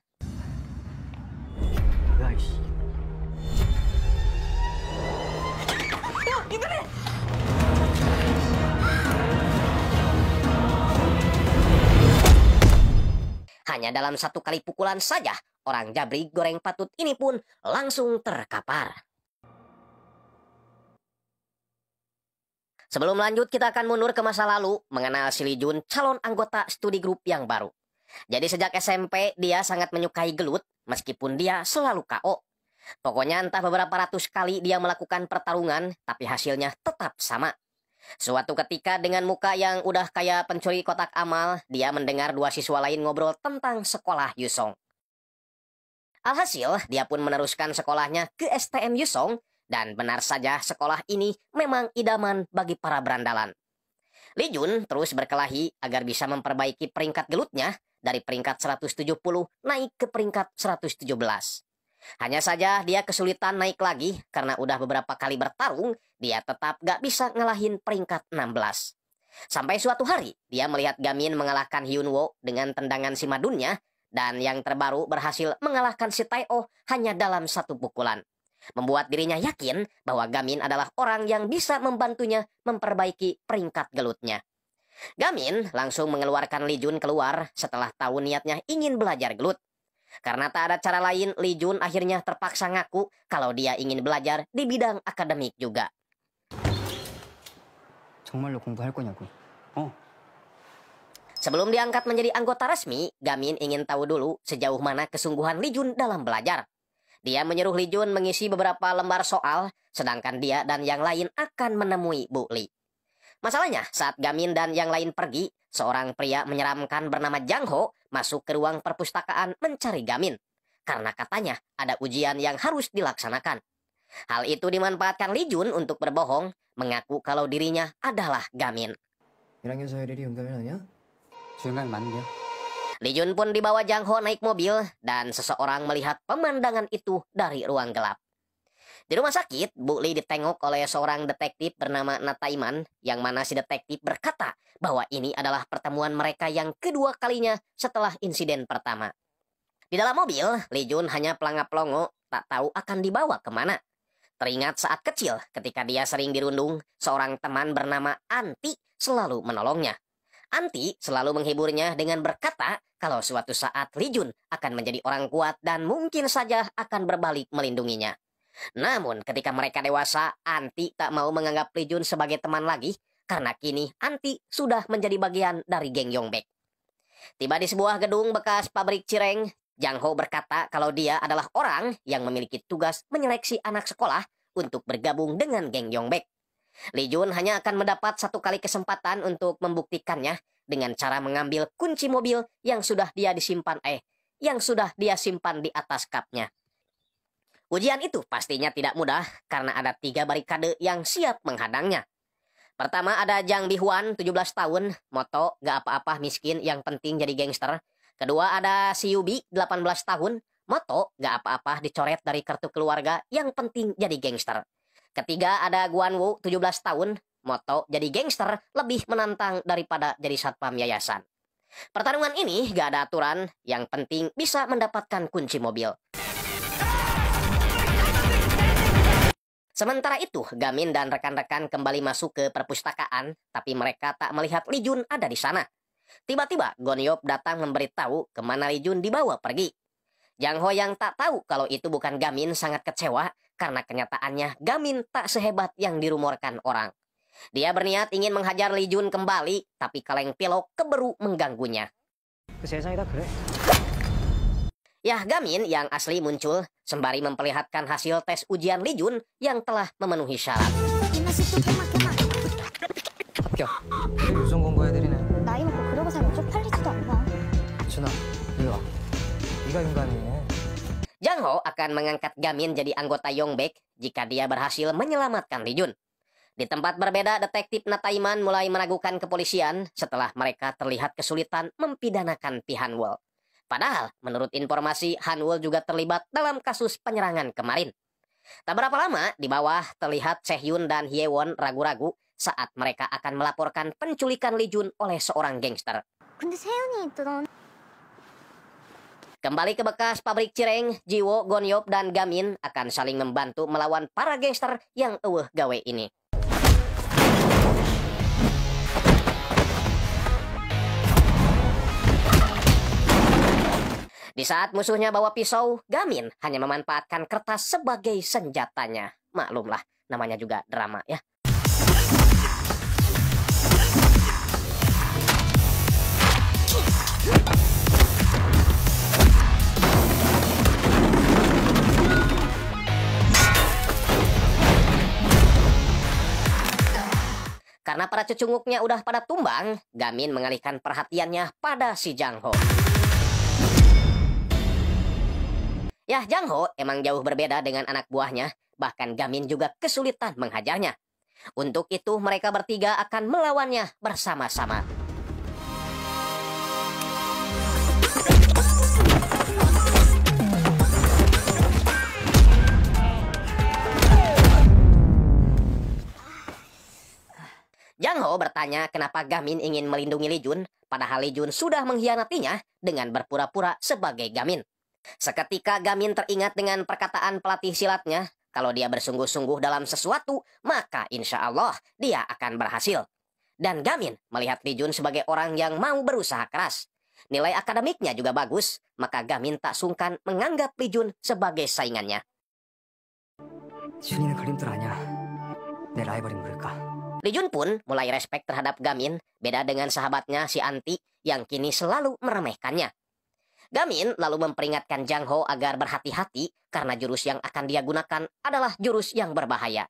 Hanya dalam satu kali pukulan saja, orang jabri goreng patut ini pun langsung terkapar. Sebelum lanjut, kita akan mundur ke masa lalu, mengenal si Lee Jun, calon anggota studi grup yang baru. Jadi sejak SMP, dia sangat menyukai gelut, meskipun dia selalu KO. Pokoknya entah beberapa ratus kali dia melakukan pertarungan, tapi hasilnya tetap sama. Suatu ketika dengan muka yang udah kayak pencuri kotak amal, dia mendengar dua siswa lain ngobrol tentang sekolah Yusong. Alhasil, dia pun meneruskan sekolahnya ke STM Yusong, dan benar saja sekolah ini memang idaman bagi para berandalan. Lee Jun terus berkelahi agar bisa memperbaiki peringkat gelutnya dari peringkat 170 naik ke peringkat 117. Hanya saja dia kesulitan naik lagi karena udah beberapa kali bertarung, dia tetap gak bisa ngalahin peringkat 16. Sampai suatu hari, dia melihat Gamin mengalahkan Hyunwoo dengan tendangan si madunnya, dan yang terbaru berhasil mengalahkan si Tae-oh hanya dalam satu pukulan. Membuat dirinya yakin bahwa Gamin adalah orang yang bisa membantunya memperbaiki peringkat gelutnya. Gamin langsung mengeluarkan Lee Jun keluar setelah tahu niatnya ingin belajar gelut. Karena tak ada cara lain, Lee Jun akhirnya terpaksa ngaku kalau dia ingin belajar di bidang akademik juga. 정말로 공부할 거냐고. Sebelum diangkat menjadi anggota resmi, Gamin ingin tahu dulu sejauh mana kesungguhan Lee Jun dalam belajar. Dia menyuruh Lee Jun mengisi beberapa lembar soal, sedangkan dia dan yang lain akan menemui Bu Lee. Masalahnya, saat Gamin dan yang lain pergi, seorang pria menyeramkan bernama Jang Ho masuk ke ruang perpustakaan mencari Gamin. Karena katanya ada ujian yang harus dilaksanakan. Hal itu dimanfaatkan Lee Jun untuk berbohong, mengaku kalau dirinya adalah Gamin. 1학년 서열이 용감이 아니야? 주인공이 맞는데요? Lee Jun pun dibawa Jang Ho naik mobil dan seseorang melihat pemandangan itu dari ruang gelap. Di rumah sakit, Bu Lee ditengok oleh seorang detektif bernama Nataiman, yang mana si detektif berkata bahwa ini adalah pertemuan mereka yang kedua kalinya setelah insiden pertama. Di dalam mobil, Lee Jun hanya pelangap-pelongo, tak tahu akan dibawa kemana. Teringat saat kecil ketika dia sering dirundung, seorang teman bernama Anti selalu menolongnya. Anti selalu menghiburnya dengan berkata kalau suatu saat Lee Jun akan menjadi orang kuat dan mungkin saja akan berbalik melindunginya. Namun ketika mereka dewasa, Anti tak mau menganggap Lee Jun sebagai teman lagi karena kini Anti sudah menjadi bagian dari geng Yongbek. Tiba di sebuah gedung bekas pabrik cireng, Jang Ho berkata kalau dia adalah orang yang memiliki tugas menyeleksi anak sekolah untuk bergabung dengan geng Yongbek. Lee Jun hanya akan mendapat satu kali kesempatan untuk membuktikannya dengan cara mengambil kunci mobil yang sudah dia simpan di atas kapnya. Ujian itu pastinya tidak mudah karena ada 3 barikade yang siap menghadangnya. Pertama ada Jang Bihuan, 17 tahun, moto gak apa-apa miskin yang penting jadi gangster. Kedua ada Si Yubi, 18 tahun, moto gak apa-apa dicoret dari kartu keluarga yang penting jadi gangster. Ketiga ada Guan Wu, 17 tahun, moto jadi gangster lebih menantang daripada jadi satpam yayasan. Pertarungan ini gak ada aturan, yang penting bisa mendapatkan kunci mobil. Sementara itu, Gamin dan rekan-rekan kembali masuk ke perpustakaan, tapi mereka tak melihat Lee Jun ada di sana. Tiba-tiba, Gonyop datang memberitahu kemana Lee Jun dibawa pergi. Jang Ho yang tak tahu kalau itu bukan Gamin sangat kecewa, karena kenyataannya Gamin tak sehebat yang dirumorkan orang. Dia berniat ingin menghajar Lee Jun kembali, tapi kaleng pilok keburu mengganggunya. 세상이 다 그래. Yah Gamin yang asli muncul sembari memperlihatkan hasil tes ujian Lee Jun yang telah memenuhi syarat. 합격. 유성 공부 애들이네. 나이 먹고 그러고 살면 쪽팔리지도 않나. 준아, 일로 와. 네가 용감해. Jang Ho akan mengangkat Gamin jadi anggota Yongbek jika dia berhasil menyelamatkan Lee Jun. Di tempat berbeda, detektif Nataiman mulai meragukan kepolisian setelah mereka terlihat kesulitan mempidanakan Pi Hanwol. Padahal, menurut informasi, Hanwol juga terlibat dalam kasus penyerangan kemarin. Tak berapa lama, di bawah terlihat Chaehyun dan Hyewon ragu-ragu saat mereka akan melaporkan penculikan Lee Jun oleh seorang gangster. 근데 세연이 넌 Kembali ke bekas pabrik cireng, Jiwo, Gonyop, dan Gamin akan saling membantu melawan para gangster yang eueuh gawe ini. Di saat musuhnya bawa pisau, Gamin hanya memanfaatkan kertas sebagai senjatanya. Maklumlah, namanya juga drama ya. Karena para cucunguknya udah pada tumbang, Gamin mengalihkan perhatiannya pada si Jang Ho. Yah, Jang Ho emang jauh berbeda dengan anak buahnya, bahkan Gamin juga kesulitan menghajarnya. Untuk itu mereka bertiga akan melawannya bersama-sama. Jang Ho bertanya kenapa Gamin ingin melindungi Lee Jun, padahal Lee Jun sudah mengkhianatinya dengan berpura-pura sebagai Gamin. Seketika Gamin teringat dengan perkataan pelatih silatnya, kalau dia bersungguh-sungguh dalam sesuatu, maka insya Allah dia akan berhasil. Dan Gamin melihat Lee Jun sebagai orang yang mau berusaha keras. Nilai akademiknya juga bagus, maka Gamin tak sungkan menganggap Lee Jun sebagai saingannya. 준이는 걸림돌 아니야. 내 라이벌인 걸까? Lee Jun pun mulai respek terhadap Gamin, beda dengan sahabatnya si Anti yang kini selalu meremehkannya. Gamin lalu memperingatkan Jang Ho agar berhati-hati karena jurus yang akan dia gunakan adalah jurus yang berbahaya.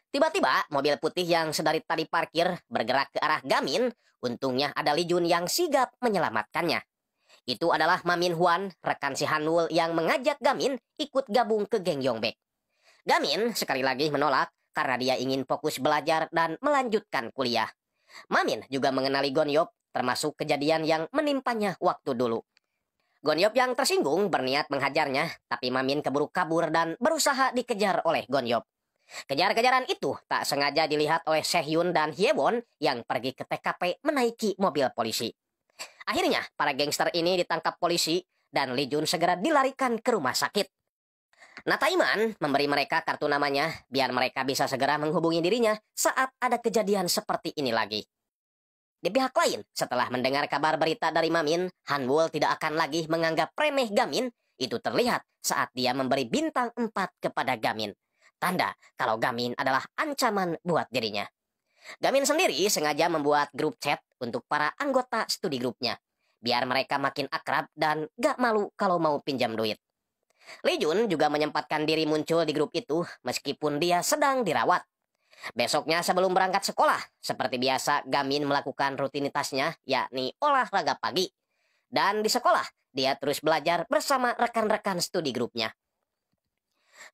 Tiba-tiba, mobil putih yang sedari tadi parkir bergerak ke arah Gamin. Untungnya ada Lee Jun yang sigap menyelamatkannya. Itu adalah Ma Min Hwan, rekan si Hanwul yang mengajak Gamin ikut gabung ke geng Yongbek. Gamin sekali lagi menolak karena dia ingin fokus belajar dan melanjutkan kuliah. Ma Min juga mengenali Gonyop, termasuk kejadian yang menimpanya waktu dulu. Gonyop yang tersinggung berniat menghajarnya, tapi Ma Min keburu kabur dan berusaha dikejar oleh Gonyop. Kejar-kejaran itu tak sengaja dilihat oleh Sehyun dan Hyewon yang pergi ke TKP menaiki mobil polisi. Akhirnya, para gangster ini ditangkap polisi dan Lee Jun segera dilarikan ke rumah sakit. Nataiman memberi mereka kartu namanya biar mereka bisa segera menghubungi dirinya saat ada kejadian seperti ini lagi. Di pihak lain, setelah mendengar kabar berita dari Mamin, Hanwul tidak akan lagi menganggap remeh Gamin. Itu terlihat saat dia memberi bintang 4 kepada Gamin. Tanda kalau Gamin adalah ancaman buat dirinya. Gamin sendiri sengaja membuat grup chat untuk para anggota studi grupnya, biar mereka makin akrab dan gak malu kalau mau pinjam duit. Lee Jun juga menyempatkan diri muncul di grup itu meskipun dia sedang dirawat. Besoknya sebelum berangkat sekolah, seperti biasa Gamin melakukan rutinitasnya, yakni olahraga pagi. Dan di sekolah, dia terus belajar bersama rekan-rekan studi grupnya.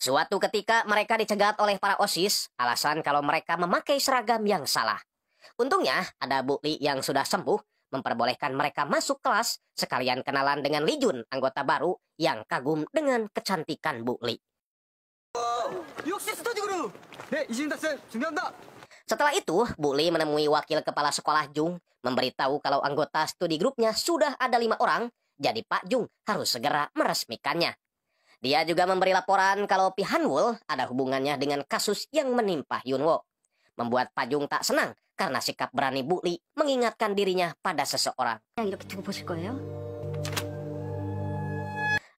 Suatu ketika mereka dicegat oleh para OSIS, alasan kalau mereka memakai seragam yang salah. Untungnya ada Bu Li yang sudah sembuh, memperbolehkan mereka masuk kelas, sekalian kenalan dengan Lee Jun, anggota baru yang kagum dengan kecantikan Bu Li. Setelah itu, Bu Li menemui wakil kepala sekolah Jung, memberitahu kalau anggota studi grupnya sudah ada 5 orang, jadi Pak Jung harus segera meresmikannya. Dia juga memberi laporan kalau Pi Hanwul ada hubungannya dengan kasus yang menimpa Yunwo. Membuat Pak Jung tak senang karena sikap berani Bu Li mengingatkan dirinya pada seseorang.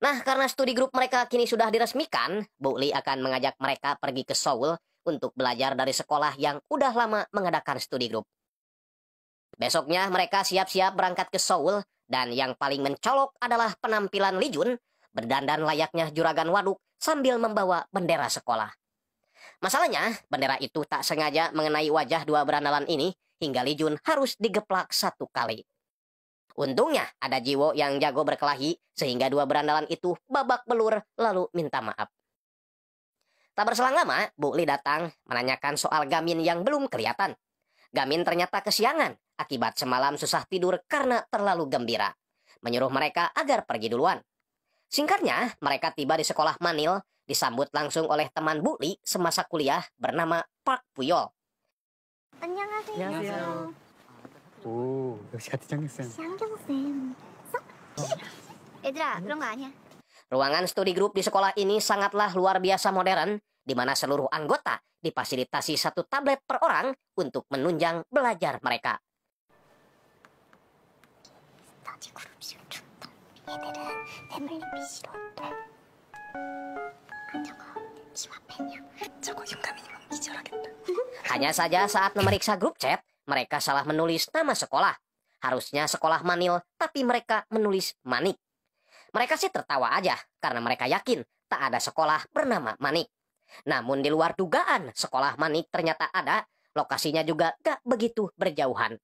Nah, karena studi grup mereka kini sudah diresmikan, Bu Li akan mengajak mereka pergi ke Seoul untuk belajar dari sekolah yang udah lama mengadakan studi grup. Besoknya mereka siap-siap berangkat ke Seoul dan yang paling mencolok adalah penampilan Lee Jun berdandan layaknya juragan waduk sambil membawa bendera sekolah. Masalahnya, bendera itu tak sengaja mengenai wajah dua berandalan ini hingga Lee Jun harus digeplak 1 kali. Untungnya ada Jiwo yang jago berkelahi sehingga dua berandalan itu babak belur lalu minta maaf. Tak berselang lama, Bu Li datang menanyakan soal Gamin yang belum kelihatan. Gamin ternyata kesiangan akibat semalam susah tidur karena terlalu gembira. Menyuruh mereka agar pergi duluan. Singkatnya, mereka tiba di sekolah Manil, disambut langsung oleh teman Bu Li semasa kuliah bernama Park Puyol. 안녕하세요. 오, 역시 같은 장학생. 쌍경쌤. 얘들아, 그런 거 아니야. Ruangan studi grup di sekolah ini sangatlah luar biasa modern, di mana seluruh anggota difasilitasi 1 tablet per orang untuk menunjang belajar mereka. 스터디 그룹 싫다. 얘들은 패밀리비 싫어한다. 저거 치와팬이야. 저거 용감이니면 기절하겠다. Hanya saja saat memeriksa grup chat, mereka salah menulis nama sekolah. Harusnya sekolah Manil, tapi mereka menulis Manik. Mereka sih tertawa aja, karena mereka yakin tak ada sekolah bernama Manik. Namun di luar dugaan, sekolah Manik ternyata ada, lokasinya juga gak begitu berjauhan.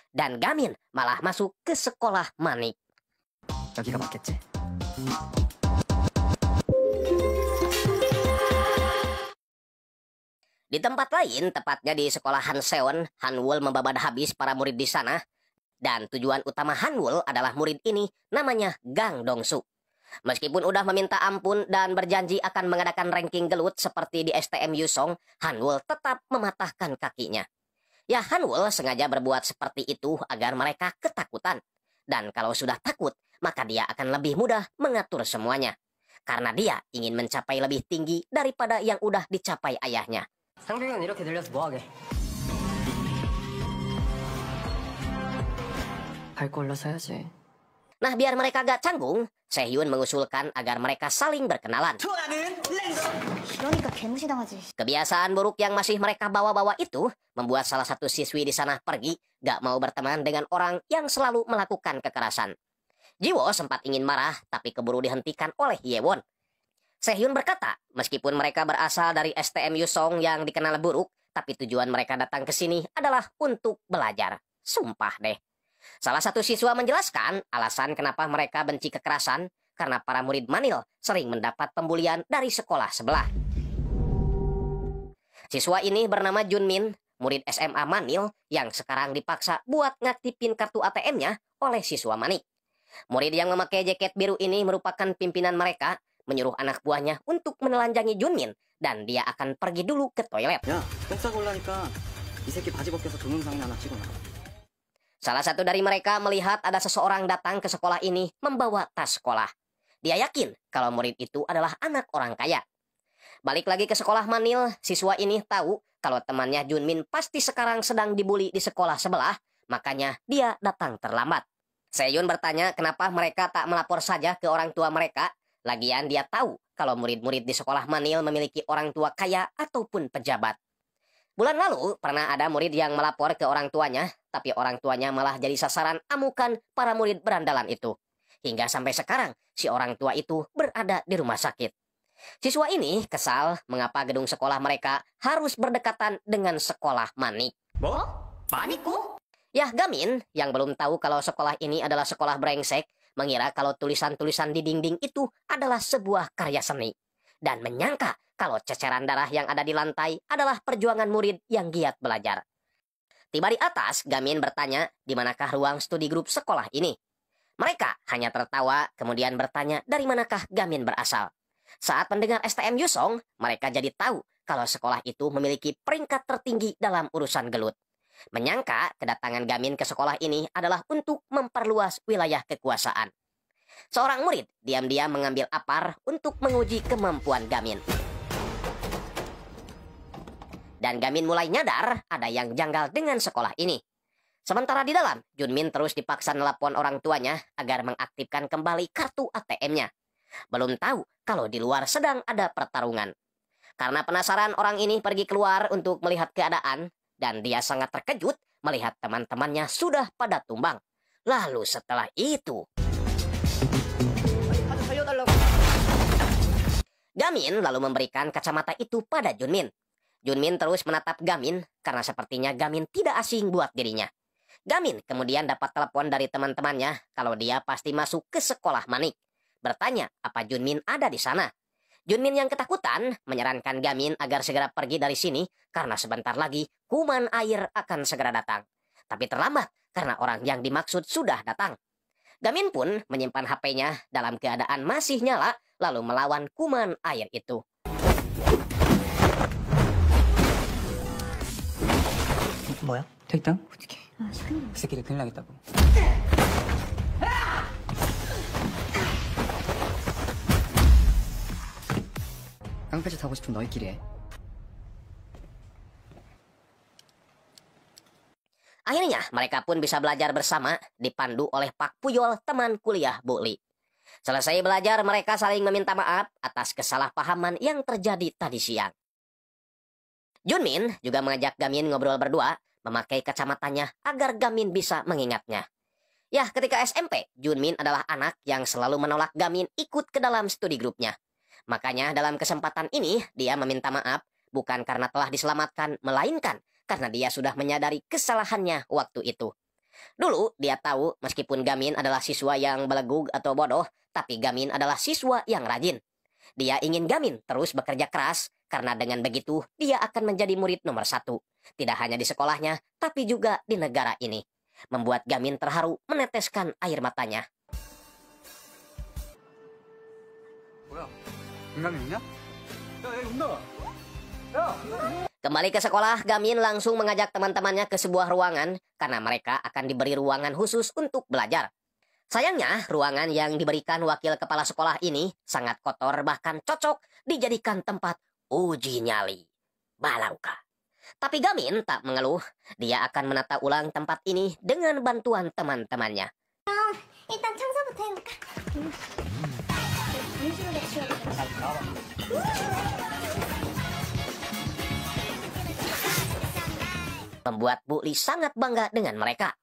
Dan Gamin malah masuk ke sekolah Manik. 여기가 맞겠지? Di tempat lain, tepatnya di sekolah Hanseon, Hanwul membabad habis para murid di sana. Dan tujuan utama Hanwul adalah murid ini namanya Gang Dongsu. Meskipun udah meminta ampun dan berjanji akan mengadakan ranking gelut seperti di STM Yusong, Hanwul tetap mematahkan kakinya. Ya, Hanwul sengaja berbuat seperti itu agar mereka ketakutan. Dan kalau sudah takut, maka dia akan lebih mudah mengatur semuanya. Karena dia ingin mencapai lebih tinggi daripada yang udah dicapai ayahnya. 상병은 이렇게 들려서 뭐하게? 밟고 올라서야지. Nah, biar mereka gak canggung, Sehyun mengusulkan agar mereka saling berkenalan. 그러니까 개무시당하지. Kebiasaan buruk yang masih mereka bawa-bawa itu membuat salah satu siswi di sana pergi gak mau berteman dengan orang yang selalu melakukan kekerasan. Jiwo sempat ingin marah, tapi keburu dihentikan oleh Yewon. Sehyun berkata, meskipun mereka berasal dari STM Yusong yang dikenal buruk, tapi tujuan mereka datang ke sini adalah untuk belajar. Sumpah deh. Salah satu siswa menjelaskan alasan kenapa mereka benci kekerasan, karena para murid Manil sering mendapat pembulian dari sekolah sebelah. Siswa ini bernama Junmin, murid SMA Manil yang sekarang dipaksa buat ngaktifin kartu ATM-nya oleh siswa Manik. Murid yang memakai jaket biru ini merupakan pimpinan mereka, menyuruh anak buahnya untuk menelanjangi Junmin, dan dia akan pergi dulu ke toilet. 야, 똥 싸고 올라니까 이 새끼 바지 벗겨서 동영상이나 하나 찍어놔. Salah satu dari mereka melihat ada seseorang datang ke sekolah ini membawa tas sekolah. Dia yakin kalau murid itu adalah anak orang kaya. Balik lagi ke sekolah Manil, siswa ini tahu kalau temannya Junmin pasti sekarang sedang dibully di sekolah sebelah, makanya dia datang terlambat. Sehyun bertanya kenapa mereka tak melapor saja ke orang tua mereka. Lagian dia tahu kalau murid-murid di sekolah Manil memiliki orang tua kaya ataupun pejabat. Bulan lalu pernah ada murid yang melapor ke orang tuanya, tapi orang tuanya malah jadi sasaran amukan para murid berandalan itu. Hingga sampai sekarang si orang tua itu berada di rumah sakit. Siswa ini kesal mengapa gedung sekolah mereka harus berdekatan dengan sekolah Manik. 뭐? 마니코? Yah Gamin, yang belum tahu kalau sekolah ini adalah sekolah brengsek, mengira kalau tulisan-tulisan di dinding itu adalah sebuah karya seni. Dan menyangka kalau ceceran darah yang ada di lantai adalah perjuangan murid yang giat belajar. Tiba di atas, Gamin bertanya di manakah ruang studi grup sekolah ini. Mereka hanya tertawa, kemudian bertanya dari manakah Gamin berasal. Saat mendengar STM Yusong, mereka jadi tahu kalau sekolah itu memiliki peringkat tertinggi dalam urusan gelut. Menyangka kedatangan Gamin ke sekolah ini adalah untuk memperluas wilayah kekuasaan. Seorang murid diam-diam mengambil apar untuk menguji kemampuan Gamin. Dan Gamin mulai nyadar ada yang janggal dengan sekolah ini. Sementara di dalam, Junmin terus dipaksa nelpon orang tuanya agar mengaktifkan kembali kartu ATM-nya. Belum tahu kalau di luar sedang ada pertarungan. Karena penasaran, orang ini pergi keluar untuk melihat keadaan, dan dia sangat terkejut melihat teman-temannya sudah pada tumbang. Lalu setelah itu, Gamin lalu memberikan kacamata itu pada Junmin. Junmin terus menatap Gamin karena sepertinya Gamin tidak asing buat dirinya. Gamin kemudian dapat telepon dari teman-temannya kalau dia pasti masuk ke sekolah Manik. Bertanya apa Junmin ada di sana. Junmin yang ketakutan menyarankan Gamin agar segera pergi dari sini karena sebentar lagi kuman air akan segera datang. Tapi terlambat karena orang yang dimaksud sudah datang. Gamin pun menyimpan HP-nya dalam keadaan masih nyala lalu melawan kuman air itu. 뭐야? 퇴장? 어떻게? 아, 시끄러워. 그 새끼들 큰일 나겠다고. 깡패짓 하고 싶은 너희끼리 해. Akhirnya mereka pun bisa belajar bersama dipandu oleh Pak Puyol, teman kuliah Bu Li. Selesai belajar mereka saling meminta maaf atas kesalahpahaman yang terjadi tadi siang. Junmin juga mengajak Gamin ngobrol berdua memakai kacamatanya agar Gamin bisa mengingatnya. Ya, ketika SMP, Junmin adalah anak yang selalu menolak Gamin ikut ke dalam studi grupnya. Makanya dalam kesempatan ini dia meminta maaf bukan karena telah diselamatkan, melainkan karena dia sudah menyadari kesalahannya waktu itu. Dulu dia tahu meskipun Gamin adalah siswa yang belegug atau bodoh, tapi Gamin adalah siswa yang rajin. Dia ingin Gamin terus bekerja keras karena dengan begitu dia akan menjadi murid nomor 1. Tidak hanya di sekolahnya, tapi juga di negara ini. Membuat Gamin terharu meneteskan air matanya. 뭐야? 인간이 있냐? 야, 여기 온다. Kembali ke sekolah, Gamin langsung mengajak teman-temannya ke sebuah ruangan karena mereka akan diberi ruangan khusus untuk belajar. Sayangnya, ruangan yang diberikan wakil kepala sekolah ini sangat kotor bahkan cocok dijadikan tempat uji nyali. Balauka. Tapi Gamin tak mengeluh, dia akan menata ulang tempat ini dengan bantuan teman-temannya. 일단 청소부터 해볼까? 잠시만요, Membuat Bu Li sangat bangga dengan mereka.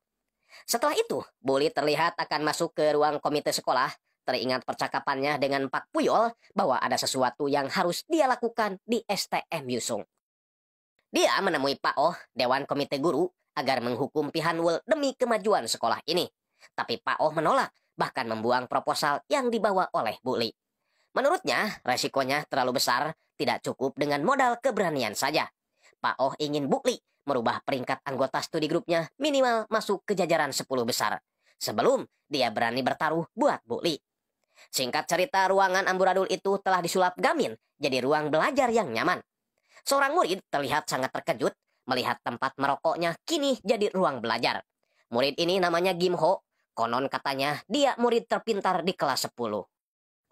Setelah itu, Bu Li terlihat akan masuk ke ruang komite sekolah, teringat percakapannya dengan Pak Puyol bahwa ada sesuatu yang harus dia lakukan di STM Yusung. Dia menemui Pak Oh, Dewan Komite Guru, agar menghukum Pihanwul demi kemajuan sekolah ini. Tapi Pak Oh menolak, bahkan membuang proposal yang dibawa oleh Bu Li. Menurutnya, resikonya terlalu besar, tidak cukup dengan modal keberanian saja. Pak Oh ingin Bu Li merubah peringkat anggota studi grupnya minimal masuk ke jajaran 10 besar. Sebelum dia berani bertaruh buat Bu Li. Singkat cerita, ruangan amburadul itu telah disulap Gamin jadi ruang belajar yang nyaman. Seorang murid terlihat sangat terkejut melihat tempat merokoknya kini jadi ruang belajar. Murid ini namanya Kim Ho. Konon katanya dia murid terpintar di kelas 10.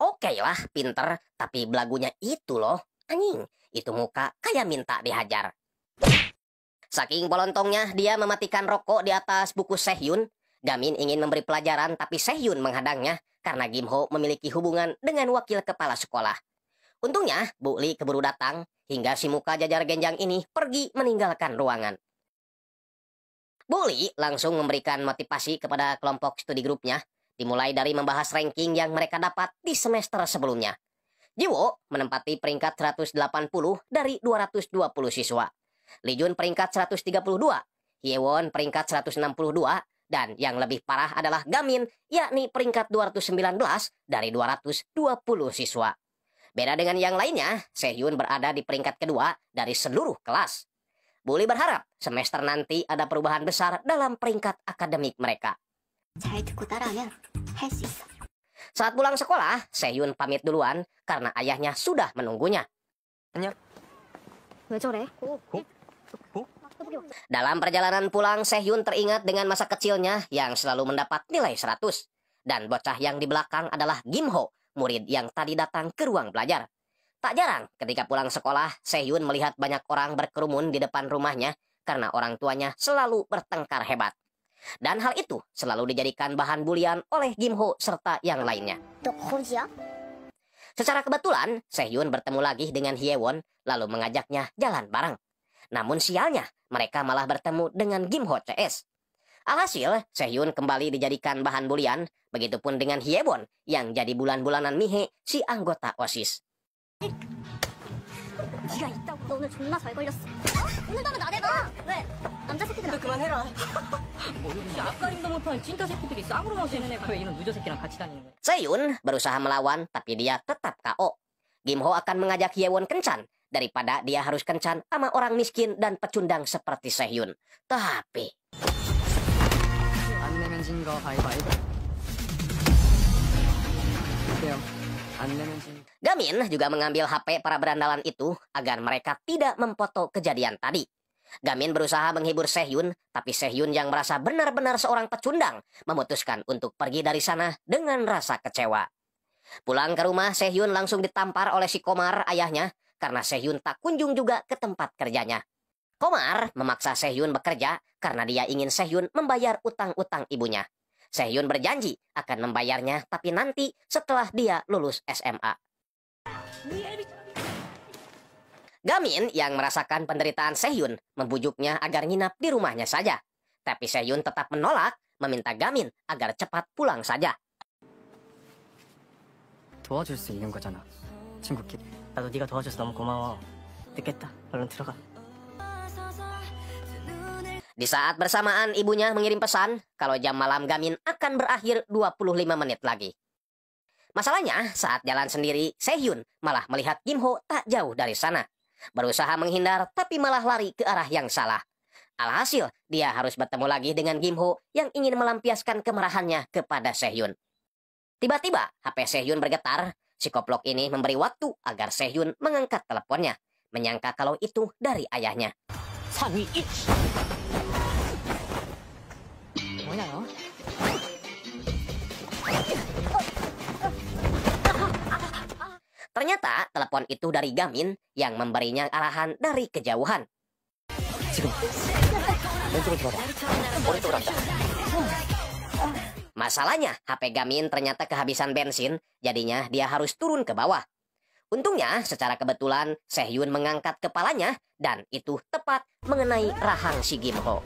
Oke lah, pinter, tapi belagunya itu loh. Anjing, itu muka kayak minta dihajar. Saking bolontongnya, dia mematikan rokok di atas buku Sehyun. Gamin ingin memberi pelajaran, tapi Sehyun menghadangnya karena Kim Ho memiliki hubungan dengan wakil kepala sekolah. Untungnya, Bu Li keburu datang, hingga si muka jajar genjang ini pergi meninggalkan ruangan. Bu Li langsung memberikan motivasi kepada kelompok studi grupnya, dimulai dari membahas ranking yang mereka dapat di semester sebelumnya. Jiwo menempati peringkat 180 dari 220 siswa. Li Jun peringkat 132, Hyewon peringkat 162, dan yang lebih parah adalah Gamin, yakni peringkat 219 dari 220 siswa. Beda dengan yang lainnya, Sehyun berada di peringkat kedua dari seluruh kelas. Bu Li berharap semester nanti ada perubahan besar dalam peringkat akademik mereka. 잘 듣고 따라하면 할 수 있어. Saat pulang sekolah, Sehyun pamit duluan karena ayahnya sudah menunggunya. 왜 저래? Dalam perjalanan pulang, Sehyun teringat dengan masa kecilnya yang selalu mendapat nilai 100. Dan bocah yang di belakang adalah Kim Ho, murid yang tadi datang ke ruang belajar. Tak jarang ketika pulang sekolah, Sehyun melihat banyak orang berkerumun di depan rumahnya karena orang tuanya selalu bertengkar hebat. Dan hal itu selalu dijadikan bahan bulian oleh Kim Ho serta yang lainnya. Secara kebetulan, Sehyun bertemu lagi dengan Hyewon lalu mengajaknya jalan bareng. Namun sialnya, mereka malah bertemu dengan Kim Ho CS. Alhasil, Sehyun kembali dijadikan bahan bulian, begitupun dengan Hyewon yang jadi bulan-bulanan Mihe si anggota OSIS. 네가 있다고 너 오늘 존나 잘 걸렸어. 오늘따라 나대봐. 왜? 남자 새끼들 너 그만해라. 모르겠지. 앞가림도 못하는 찐따 새끼들이 쌍으로 마시는 애가 왜 이런 누저 새끼랑 같이 다니는 거야? Sehyun berusaha melawan tapi dia tetap KO. Kim Ho akan mengajak Hyewon kencan daripada dia harus kencan sama orang miskin dan pecundang seperti Sehyun. Tapi 안 내면 진 거 가위바위보. 어때요? 안 내면 진. Gamin juga mengambil HP para berandalan itu agar mereka tidak memfoto kejadian tadi. Gamin berusaha menghibur Sehyun, tapi Sehyun yang merasa benar-benar seorang pecundang memutuskan untuk pergi dari sana dengan rasa kecewa. Pulang ke rumah, Sehyun langsung ditampar oleh si Komar ayahnya karena Sehyun tak kunjung juga ke tempat kerjanya. Komar memaksa Sehyun bekerja karena dia ingin Sehyun membayar utang-utang ibunya. Sehyun berjanji akan membayarnya tapi nanti setelah dia lulus SMA. Gamin yang merasakan penderitaan Sehyun membujuknya agar nginap di rumahnya saja. Tapi Sehyun tetap menolak, meminta Gamin agar cepat pulang saja. 도와줄 수 있는 거잖아. 친구끼리. 나도 네가 도와줘서 너무 고마워. 늦겠다. 얼른 들어가. Di saat bersamaan ibunya mengirim pesan kalau jam malam Gamin akan berakhir 25 menit lagi. Masalahnya saat jalan sendiri, Sehyun malah melihat Kim Ho tak jauh dari sana. Berusaha menghindar tapi malah lari ke arah yang salah. Alhasil dia harus bertemu lagi dengan Kim Ho yang ingin melampiaskan kemarahannya kepada Sehyun. Tiba-tiba HP Sehyun bergetar. Si koplok ini memberi waktu agar Sehyun mengangkat teleponnya, menyangka kalau itu dari ayahnya. 상위 1. 뭐냐 너? Ternyata telepon itu dari Gamin yang memberinya arahan dari kejauhan. Masalahnya, HP Gamin ternyata kehabisan bensin, jadinya dia harus turun ke bawah. Untungnya, secara kebetulan, Sehhyun mengangkat kepalanya, dan itu tepat mengenai rahang si Kim Ho.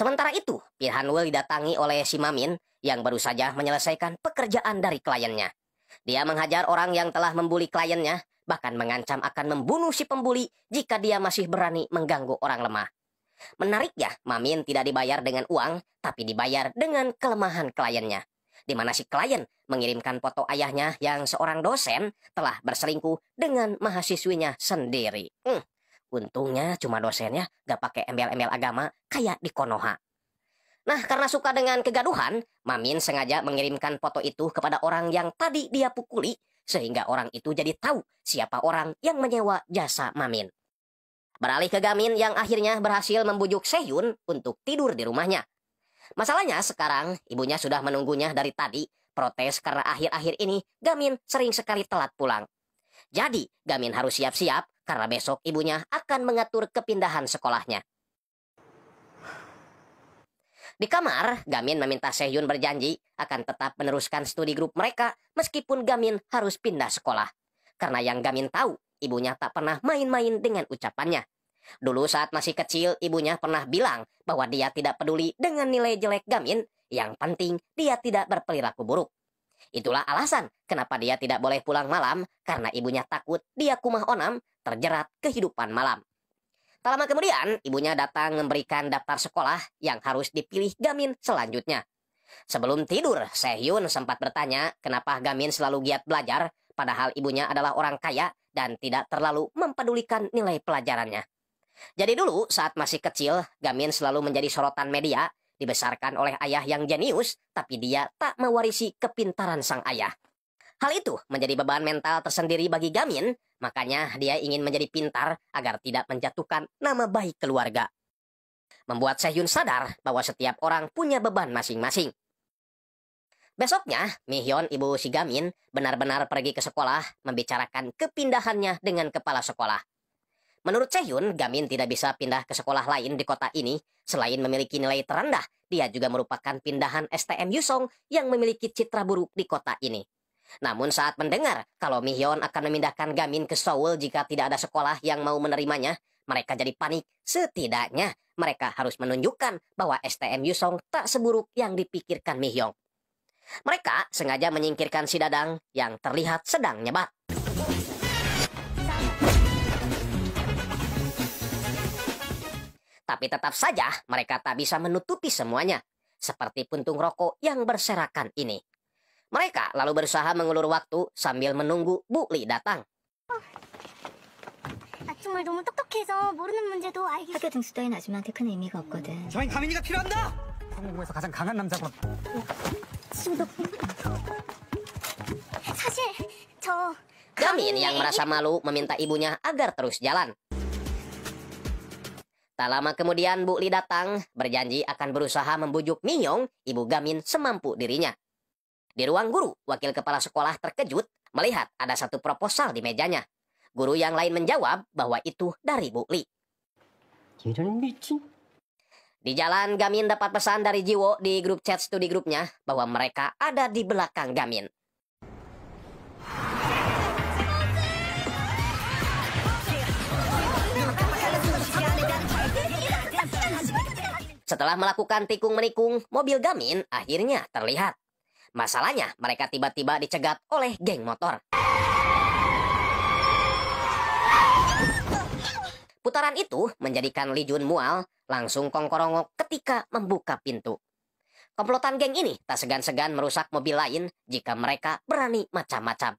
Sementara itu, Pin Hanwol didatangi oleh si Mamin yang baru saja menyelesaikan pekerjaan dari kliennya. Dia menghajar orang yang telah membuli kliennya, bahkan mengancam akan membunuh si pembuli jika dia masih berani mengganggu orang lemah. Menariknya, Mamin tidak dibayar dengan uang, tapi dibayar dengan kelemahan kliennya. Di mana si klien mengirimkan foto ayahnya yang seorang dosen telah berselingkuh dengan mahasiswinya sendiri. Untungnya cuma dosennya gak pakai embel-embel agama kayak di Konoha. Nah, karena suka dengan kegaduhan, Mamin sengaja mengirimkan foto itu kepada orang yang tadi dia pukuli, sehingga orang itu jadi tahu siapa orang yang menyewa jasa Mamin. Beralih ke Gamin yang akhirnya berhasil membujuk Sehhyun untuk tidur di rumahnya. Masalahnya sekarang ibunya sudah menunggunya dari tadi, protes karena akhir-akhir ini Gamin sering sekali telat pulang. Jadi Gamin harus siap-siap karena besok ibunya akan mengatur kepindahan sekolahnya. Di kamar, Gamin meminta Sehhyun berjanji akan tetap meneruskan studi grup mereka meskipun Gamin harus pindah sekolah. Karena yang Gamin tahu, ibunya tak pernah main-main dengan ucapannya. Dulu saat masih kecil, ibunya pernah bilang bahwa dia tidak peduli dengan nilai jelek Gamin, yang penting dia tidak berperilaku buruk. Itulah alasan kenapa dia tidak boleh pulang malam, karena ibunya takut dia kumah onam terjerat kehidupan malam. Tak lama kemudian, ibunya datang memberikan daftar sekolah yang harus dipilih Gamin selanjutnya. Sebelum tidur, Sehhyun sempat bertanya kenapa Gamin selalu giat belajar, padahal ibunya adalah orang kaya dan tidak terlalu mempedulikan nilai pelajarannya. Jadi dulu, saat masih kecil, Gamin selalu menjadi sorotan media, dibesarkan oleh ayah yang jenius, tapi dia tak mewarisi kepintaran sang ayah. Hal itu menjadi beban mental tersendiri bagi Gamin, makanya dia ingin menjadi pintar agar tidak menjatuhkan nama baik keluarga. Membuat Sehhyun sadar bahwa setiap orang punya beban masing-masing. Besoknya, Mihyun, ibu si Gamin, benar-benar pergi ke sekolah membicarakan kepindahannya dengan kepala sekolah. Menurut Sehhyun, Gamin tidak bisa pindah ke sekolah lain di kota ini. Selain memiliki nilai terendah, dia juga merupakan pindahan STM Yusong yang memiliki citra buruk di kota ini. Namun saat mendengar kalau Mihyun akan memindahkan Gamin ke Seoul jika tidak ada sekolah yang mau menerimanya, mereka jadi panik. Setidaknya mereka harus menunjukkan bahwa STM Yusong tak seburuk yang dipikirkan Mihyun. Mereka sengaja menyingkirkan si Dadang yang terlihat sedang nyebat. Tapi tetap saja mereka tak bisa menutupi semuanya, seperti puntung rokok yang berserakan ini. Mereka lalu berusaha mengulur waktu sambil menunggu Bu Li datang. 정말 너무 똑똑해서 모르는 문제도 알기 학교 등수 따윈 아줌마한테 큰 의미가 없거든. 저희 가민이가 필요합니다. 한국에서 가장 강한 남자고. 사실 저 Gamin yang merasa malu meminta ibunya agar terus jalan. Tak lama kemudian Bu Li datang, berjanji akan berusaha membujuk Mihyun, ibu Gamin, semampu dirinya. Di ruang guru, wakil kepala sekolah terkejut melihat ada satu proposal di mejanya. Guru yang lain menjawab bahwa itu dari Bu Li. Di jalan, Gamin dapat pesan dari Jiwo di grup chat studi grupnya bahwa mereka ada di belakang Gamin. Setelah melakukan tikung-menikung, mobil Gamin akhirnya terlihat. Masalahnya, mereka tiba-tiba dicegat oleh geng motor. Putaran itu menjadikan Lee Jun mual, langsung kongkorongok ketika membuka pintu. Komplotan geng ini tak segan-segan merusak mobil lain jika mereka berani macam-macam.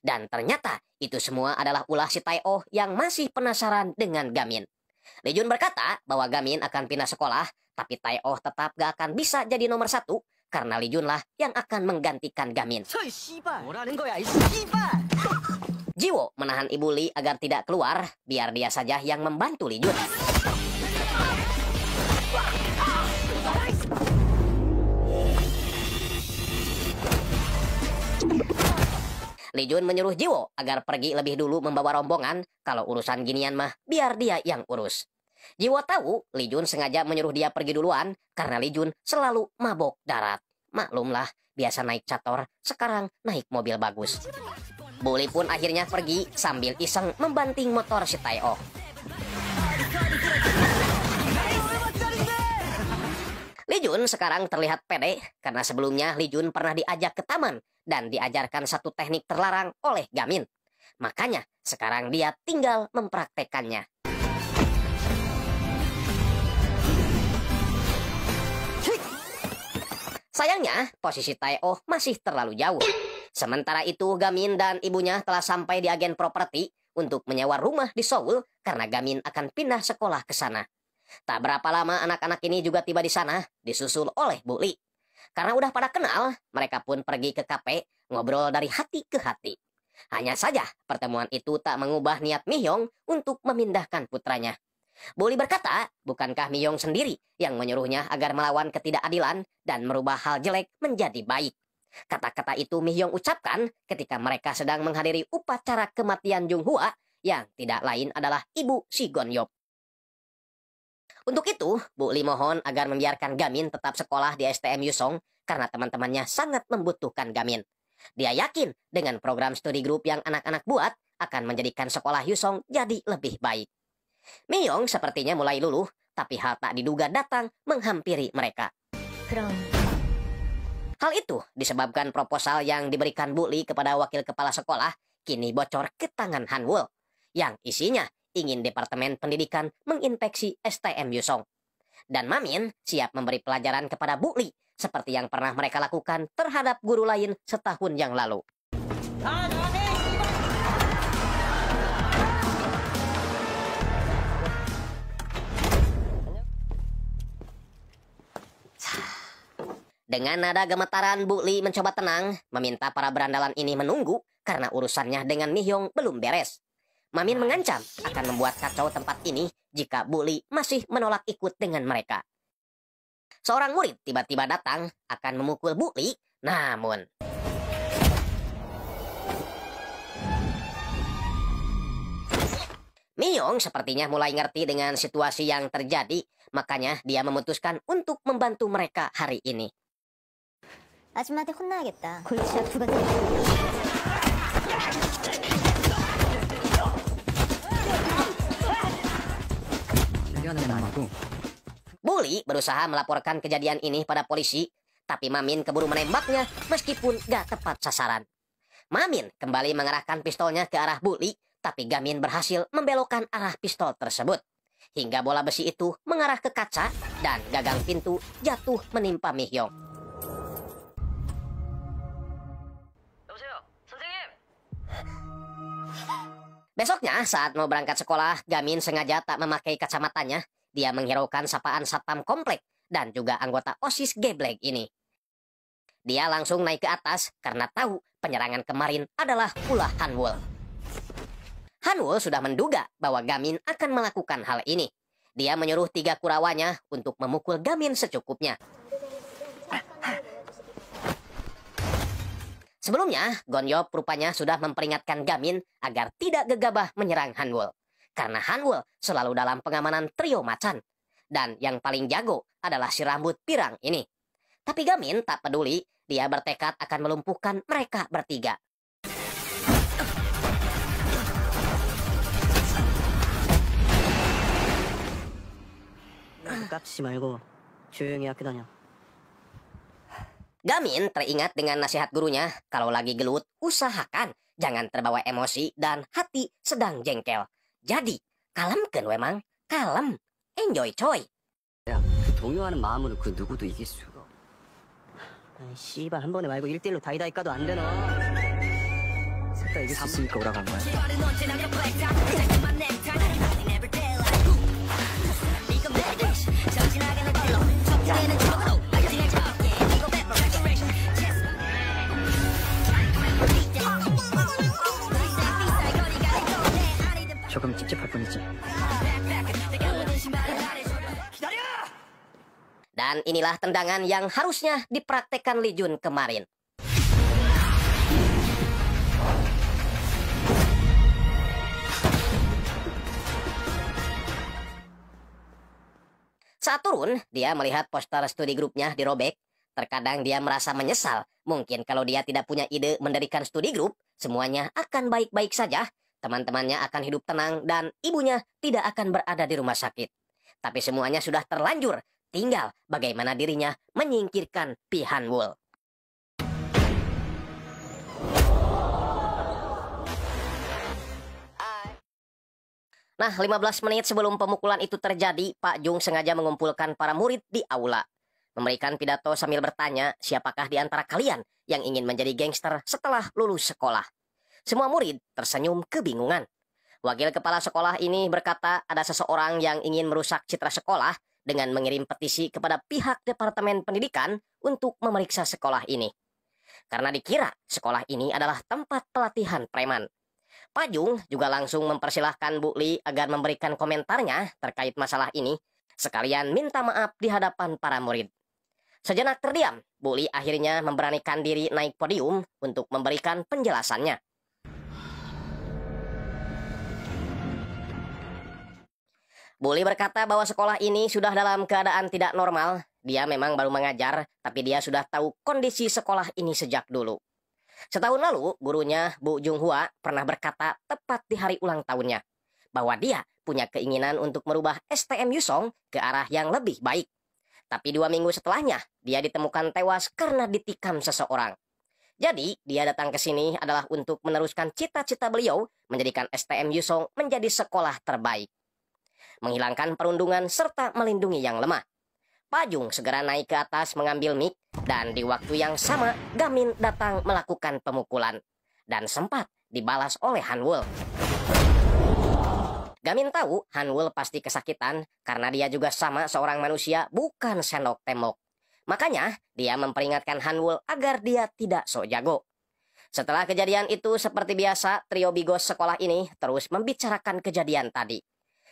Dan ternyata itu semua adalah ulah si Tae-oh yang masih penasaran dengan Gamin. Lee Jun berkata bahwa Gamin akan pindah sekolah, tapi Tae-oh tetap gak akan bisa jadi nomor 1 karena Lee Jun lah yang akan menggantikan Gamin. Jiwo menahan Ibu Li agar tidak keluar, biar dia saja yang membantu Li Jun. Li Jun menyuruh Jiwo agar pergi lebih dulu membawa rombongan, kalau urusan ginian mah biar dia yang urus. Jiwo tahu Li Jun sengaja menyuruh dia pergi duluan karena Li Jun selalu mabok darat. Maklumlah, biasa naik cator, sekarang naik mobil bagus. Bu Li pun akhirnya pergi sambil iseng membanting motor si Tae-oh. Li Jun sekarang terlihat pede karena sebelumnya Li Jun pernah diajak ke taman dan diajarkan satu teknik terlarang oleh Gamin. Makanya sekarang dia tinggal mempraktekannya. Sayangnya, posisi Tae-oh masih terlalu jauh. Sementara itu, Gamin dan ibunya telah sampai di agen properti untuk menyewa rumah di Seoul karena Gamin akan pindah sekolah ke sana. Tak berapa lama anak-anak ini juga tiba di sana, disusul oleh Bu Li. Karena udah pada kenal, mereka pun pergi ke kafe, ngobrol dari hati ke hati. Hanya saja, pertemuan itu tak mengubah niat Mi-hyung untuk memindahkan putranya. Bu Li berkata, bukankah Mi-hyung sendiri yang menyuruhnya agar melawan ketidakadilan dan merubah hal jelek menjadi baik? Kata-kata itu Mi-hyung ucapkan ketika mereka sedang menghadiri upacara kematian Jung Hwa yang tidak lain adalah ibu si Gon-yop. Untuk itu, Bu Li mohon agar membiarkan Gamin tetap sekolah di STM Yusong karena teman-temannya sangat membutuhkan Gamin. Dia yakin dengan program studi grup yang anak-anak buat akan menjadikan sekolah Yusong jadi lebih baik. Mi-hyung sepertinya mulai luluh, tapi hal tak diduga datang menghampiri mereka. Hal itu disebabkan proposal yang diberikan Bu Li kepada wakil kepala sekolah kini bocor ke tangan Han-wul, yang isinya ingin Departemen Pendidikan menginspeksi STM Yusong. Dan Mamin siap memberi pelajaran kepada Bu Li seperti yang pernah mereka lakukan terhadap guru lain setahun yang lalu. Dengan nada gemetaran, Bu Li mencoba tenang, meminta para berandalan ini menunggu karena urusannya dengan Mi-hyung belum beres. Mamin mengancam akan membuat kacau tempat ini jika Bu Li masih menolak ikut dengan mereka. Seorang murid tiba-tiba datang akan memukul Bu Li, namun Mi-hyung sepertinya mulai ngerti dengan situasi yang terjadi, makanya dia memutuskan untuk membantu mereka hari ini. 아줌마한테 혼나야겠다. 골치야 두 가지. Bu Li berusaha melaporkan kejadian ini pada polisi, tapi Mamin keburu menembaknya meskipun gak tepat sasaran. Mamin kembali mengarahkan pistolnya ke arah Bu Li, tapi Gamin berhasil membelokkan arah pistol tersebut. Hingga bola besi itu mengarah ke kaca dan gagang pintu jatuh menimpa Mi-hyung. Besoknya saat mau berangkat sekolah, Gamin sengaja tak memakai kacamatanya. Dia menghiraukan sapaan satpam komplek dan juga anggota OSIS geblek ini. Dia langsung naik ke atas karena tahu penyerangan kemarin adalah ulah Han-wul. Han-wul sudah menduga bahwa Gamin akan melakukan hal ini. Dia menyuruh 3 kurawanya untuk memukul Gamin secukupnya. Sebelumnya, Gon-yop rupanya sudah memperingatkan Gamin agar tidak gegabah menyerang Han-wul. Karena Han-wul selalu dalam pengamanan trio macan. Dan yang paling jago adalah si rambut pirang ini. Tapi Gamin tak peduli, dia bertekad akan melumpuhkan mereka bertiga. 깝치지 말고 조용히 학교 다녀. Gamin teringat dengan nasihat gurunya, kalau lagi gelut, usahakan jangan terbawa emosi dan hati sedang jengkel. Jadi, kalemkeun we mang, kalem, enjoy coy. 야, 동요하는 마음으로 그 누구도 이길 수가. 아이 씨발 한 번에 말고 1대1로 다이다이 까도 안 되나? 셋 다 이길 수 있으니까 오라간 거야. 조금 찝찝할 뿐이지. Dan inilah tendangan yang harusnya dipraktekkan Lee Jun kemarin. Saat turun, dia melihat poster studi grupnya dirobek. Terkadang dia merasa menyesal. Mungkin kalau dia tidak punya ide mendirikan studi grup, semuanya akan baik-baik saja. Teman-temannya akan hidup tenang dan ibunya tidak akan berada di rumah sakit. Tapi semuanya sudah terlanjur. Tinggal bagaimana dirinya menyingkirkan Pi Han-wul. Nah, 15 menit sebelum pemukulan itu terjadi, Pak Jung sengaja mengumpulkan para murid di aula. Memberikan pidato sambil bertanya, siapakah di antara kalian yang ingin menjadi gangster setelah lulus sekolah? Semua murid tersenyum kebingungan. Wakil kepala sekolah ini berkata ada seseorang yang ingin merusak citra sekolah dengan mengirim petisi kepada pihak Departemen Pendidikan untuk memeriksa sekolah ini. Karena dikira sekolah ini adalah tempat pelatihan preman. Pak Jung juga langsung mempersilahkan Bu Lee agar memberikan komentarnya terkait masalah ini, sekalian minta maaf di hadapan para murid. Sejenak terdiam, Bu Lee akhirnya memberanikan diri naik podium untuk memberikan penjelasannya. Bu Lee berkata bahwa sekolah ini sudah dalam keadaan tidak normal. Dia memang baru mengajar, tapi dia sudah tahu kondisi sekolah ini sejak dulu. Setahun lalu, gurunya Bu Jung Hwa pernah berkata tepat di hari ulang tahunnya, bahwa dia punya keinginan untuk merubah STM Yusong ke arah yang lebih baik. Tapi 2 minggu setelahnya, dia ditemukan tewas karena ditikam seseorang. Jadi, dia datang ke sini adalah untuk meneruskan cita-cita beliau menjadikan STM Yusong menjadi sekolah terbaik. Menghilangkan perundungan serta melindungi yang lemah. Pak Jung segera naik ke atas mengambil mic dan di waktu yang sama Gamin datang melakukan pemukulan dan sempat dibalas oleh Han-wul. Gamin tahu Han-wul pasti kesakitan karena dia juga sama seorang manusia bukan sendok tembok. Makanya dia memperingatkan Han-wul agar dia tidak sok jago. Setelah kejadian itu seperti biasa trio bigos sekolah ini terus membicarakan kejadian tadi.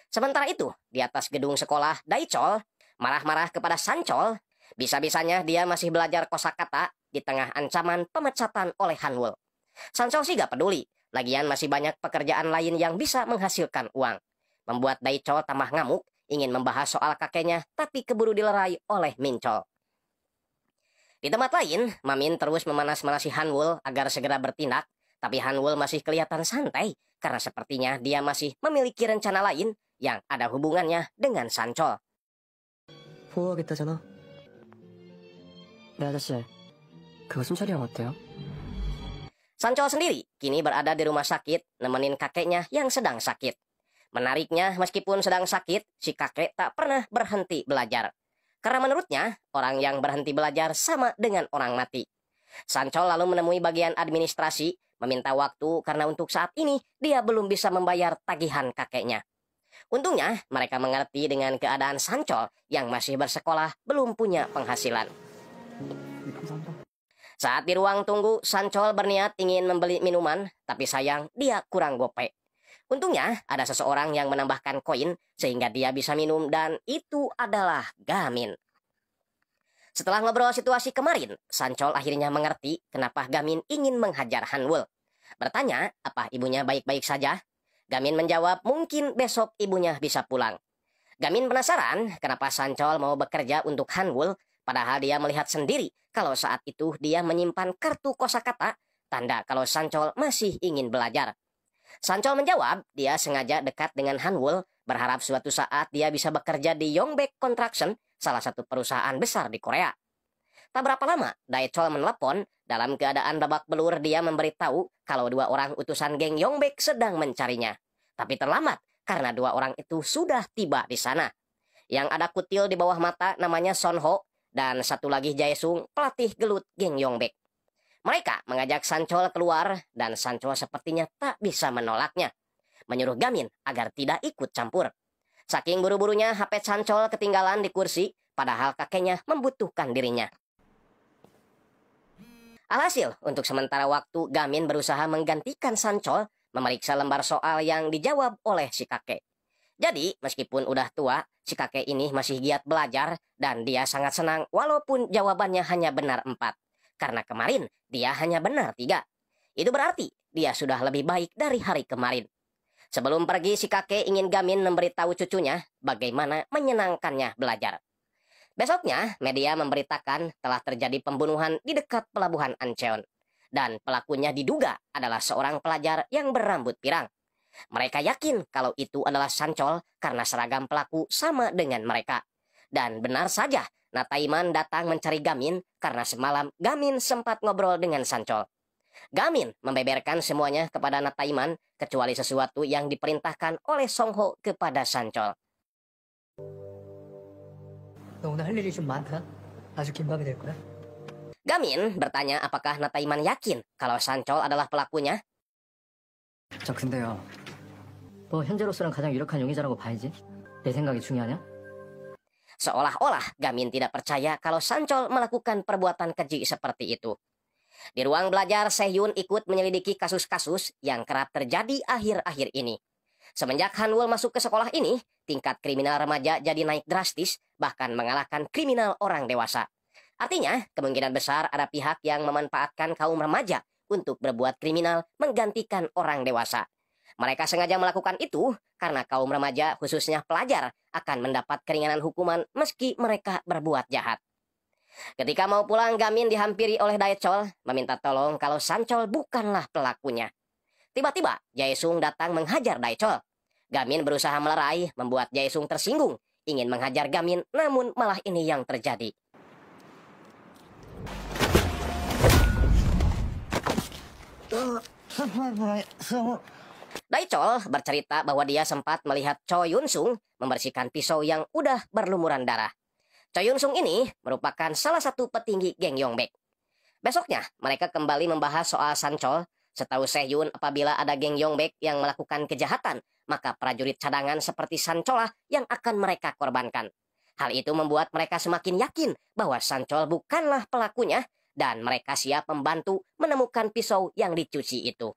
Sementara itu, di atas gedung sekolah, Daichol marah-marah kepada Sanchol. Bisa-bisanya dia masih belajar kosakata di tengah ancaman pemecatan oleh Han-wul. Sanchol sih gak peduli, lagian masih banyak pekerjaan lain yang bisa menghasilkan uang. Membuat Daichol tambah ngamuk, ingin membahas soal kakeknya, tapi keburu dilerai oleh Minchol. Di tempat lain, Mamin terus memanas-manasi Han-wul agar segera bertindak, tapi Han-wul masih kelihatan santai, karena sepertinya dia masih memiliki rencana lain yang ada hubungannya dengan Sanchol. 보호하겠다잖아. 네, 아저씨. 그거 순찰이랑 어때요? Sanchol sendiri kini berada di rumah sakit nemenin kakeknya yang sedang sakit. Menariknya, meskipun sedang sakit, si kakek tak pernah berhenti belajar. Karena menurutnya, orang yang berhenti belajar sama dengan orang mati. Sanchol lalu menemui bagian administrasi, meminta waktu karena untuk saat ini dia belum bisa membayar tagihan kakeknya. Untungnya, mereka mengerti dengan keadaan Sanchol yang masih bersekolah belum punya penghasilan. Saat di ruang tunggu, Sanchol berniat ingin membeli minuman, tapi sayang dia kurang gope. Untungnya, ada seseorang yang menambahkan koin sehingga dia bisa minum dan itu adalah Gamin. Setelah ngobrol situasi kemarin, Sanchol akhirnya mengerti kenapa Gamin ingin menghajar Han-wul. Bertanya, apa ibunya baik-baik saja? Gamin menjawab mungkin besok ibunya bisa pulang. Gamin penasaran kenapa Sanchol mau bekerja untuk Han-wul, padahal dia melihat sendiri kalau saat itu dia menyimpan kartu kosakata, tanda kalau Sanchol masih ingin belajar. Sanchol menjawab dia sengaja dekat dengan Han-wul, berharap suatu saat dia bisa bekerja di Yongbek Construction, salah satu perusahaan besar di Korea. Tak berapa lama, Daichol menelepon. Dalam keadaan babak belur, dia memberitahu kalau 2 orang utusan geng Yongbek sedang mencarinya. Tapi terlambat karena 2 orang itu sudah tiba di sana. Yang ada kutil di bawah mata namanya Son Ho dan satu lagi Jae-sung, pelatih gelut geng Yongbek. Mereka mengajak Sanchol keluar dan Sanchol sepertinya tak bisa menolaknya. Menyuruh Gamin agar tidak ikut campur. Saking buru-burunya HP Sanchol ketinggalan di kursi, padahal kakeknya membutuhkan dirinya. Alhasil, untuk sementara waktu Gamin berusaha menggantikan Sanchol memeriksa lembar soal yang dijawab oleh si kakek. Jadi, meskipun udah tua, si kakek ini masih giat belajar dan dia sangat senang walaupun jawabannya hanya benar 4. Karena kemarin dia hanya benar 3. Itu berarti dia sudah lebih baik dari hari kemarin. Sebelum pergi, si kakek ingin Gamin memberitahu cucunya bagaimana menyenangkannya belajar. Besoknya, media memberitakan telah terjadi pembunuhan di dekat pelabuhan Ancheon. Dan pelakunya diduga adalah seorang pelajar yang berambut pirang. Mereka yakin kalau itu adalah Sancol karena seragam pelaku sama dengan mereka. Dan benar saja, Nataiman datang mencari Gamin karena semalam Gamin sempat ngobrol dengan Sancol. Gamin membeberkan semuanya kepada Nataiman kecuali sesuatu yang diperintahkan oleh Songho kepada Sancol. 너 오늘 할 일이 좀 많다. 아주 긴 밤이 될 거야. Gamin bertanya apakah Nataiman yakin kalau Sancol adalah pelakunya. 저 근데요. 너 현재로서는 가장 유력한 용의자라고 봐야지. 내 생각이 중요하냐? Seolah-olah Gamin tidak percaya kalau Sancol melakukan perbuatan keji seperti itu. Di ruang belajar, Sehun ikut menyelidiki kasus-kasus yang kerap terjadi akhir-akhir ini. Semenjak Hanwol masuk ke sekolah ini, tingkat kriminal remaja jadi naik drastis, bahkan mengalahkan kriminal orang dewasa. Artinya, kemungkinan besar ada pihak yang memanfaatkan kaum remaja untuk berbuat kriminal menggantikan orang dewasa. Mereka sengaja melakukan itu karena kaum remaja, khususnya pelajar, akan mendapat keringanan hukuman meski mereka berbuat jahat. Ketika mau pulang, Gamin dihampiri oleh Daechol, meminta tolong kalau Sancol bukanlah pelakunya. Tiba-tiba, Jaesung datang menghajar Daechol. Gamin berusaha melerai, membuat Jaesung tersinggung, ingin menghajar Gamin, namun malah ini yang terjadi. Daechol bercerita bahwa dia sempat melihat Choi Yun-sung membersihkan pisau yang udah berlumuran darah. Choi Yun-sung ini merupakan salah satu petinggi geng Yongbek. Besoknya, mereka kembali membahas soal Sancol. Setahu Sehun, apabila ada geng Yongbek yang melakukan kejahatan, maka prajurit cadangan seperti Sancol lah yang akan mereka korbankan. Hal itu membuat mereka semakin yakin bahwa Sancol bukanlah pelakunya dan mereka siap membantu menemukan pisau yang dicuci itu.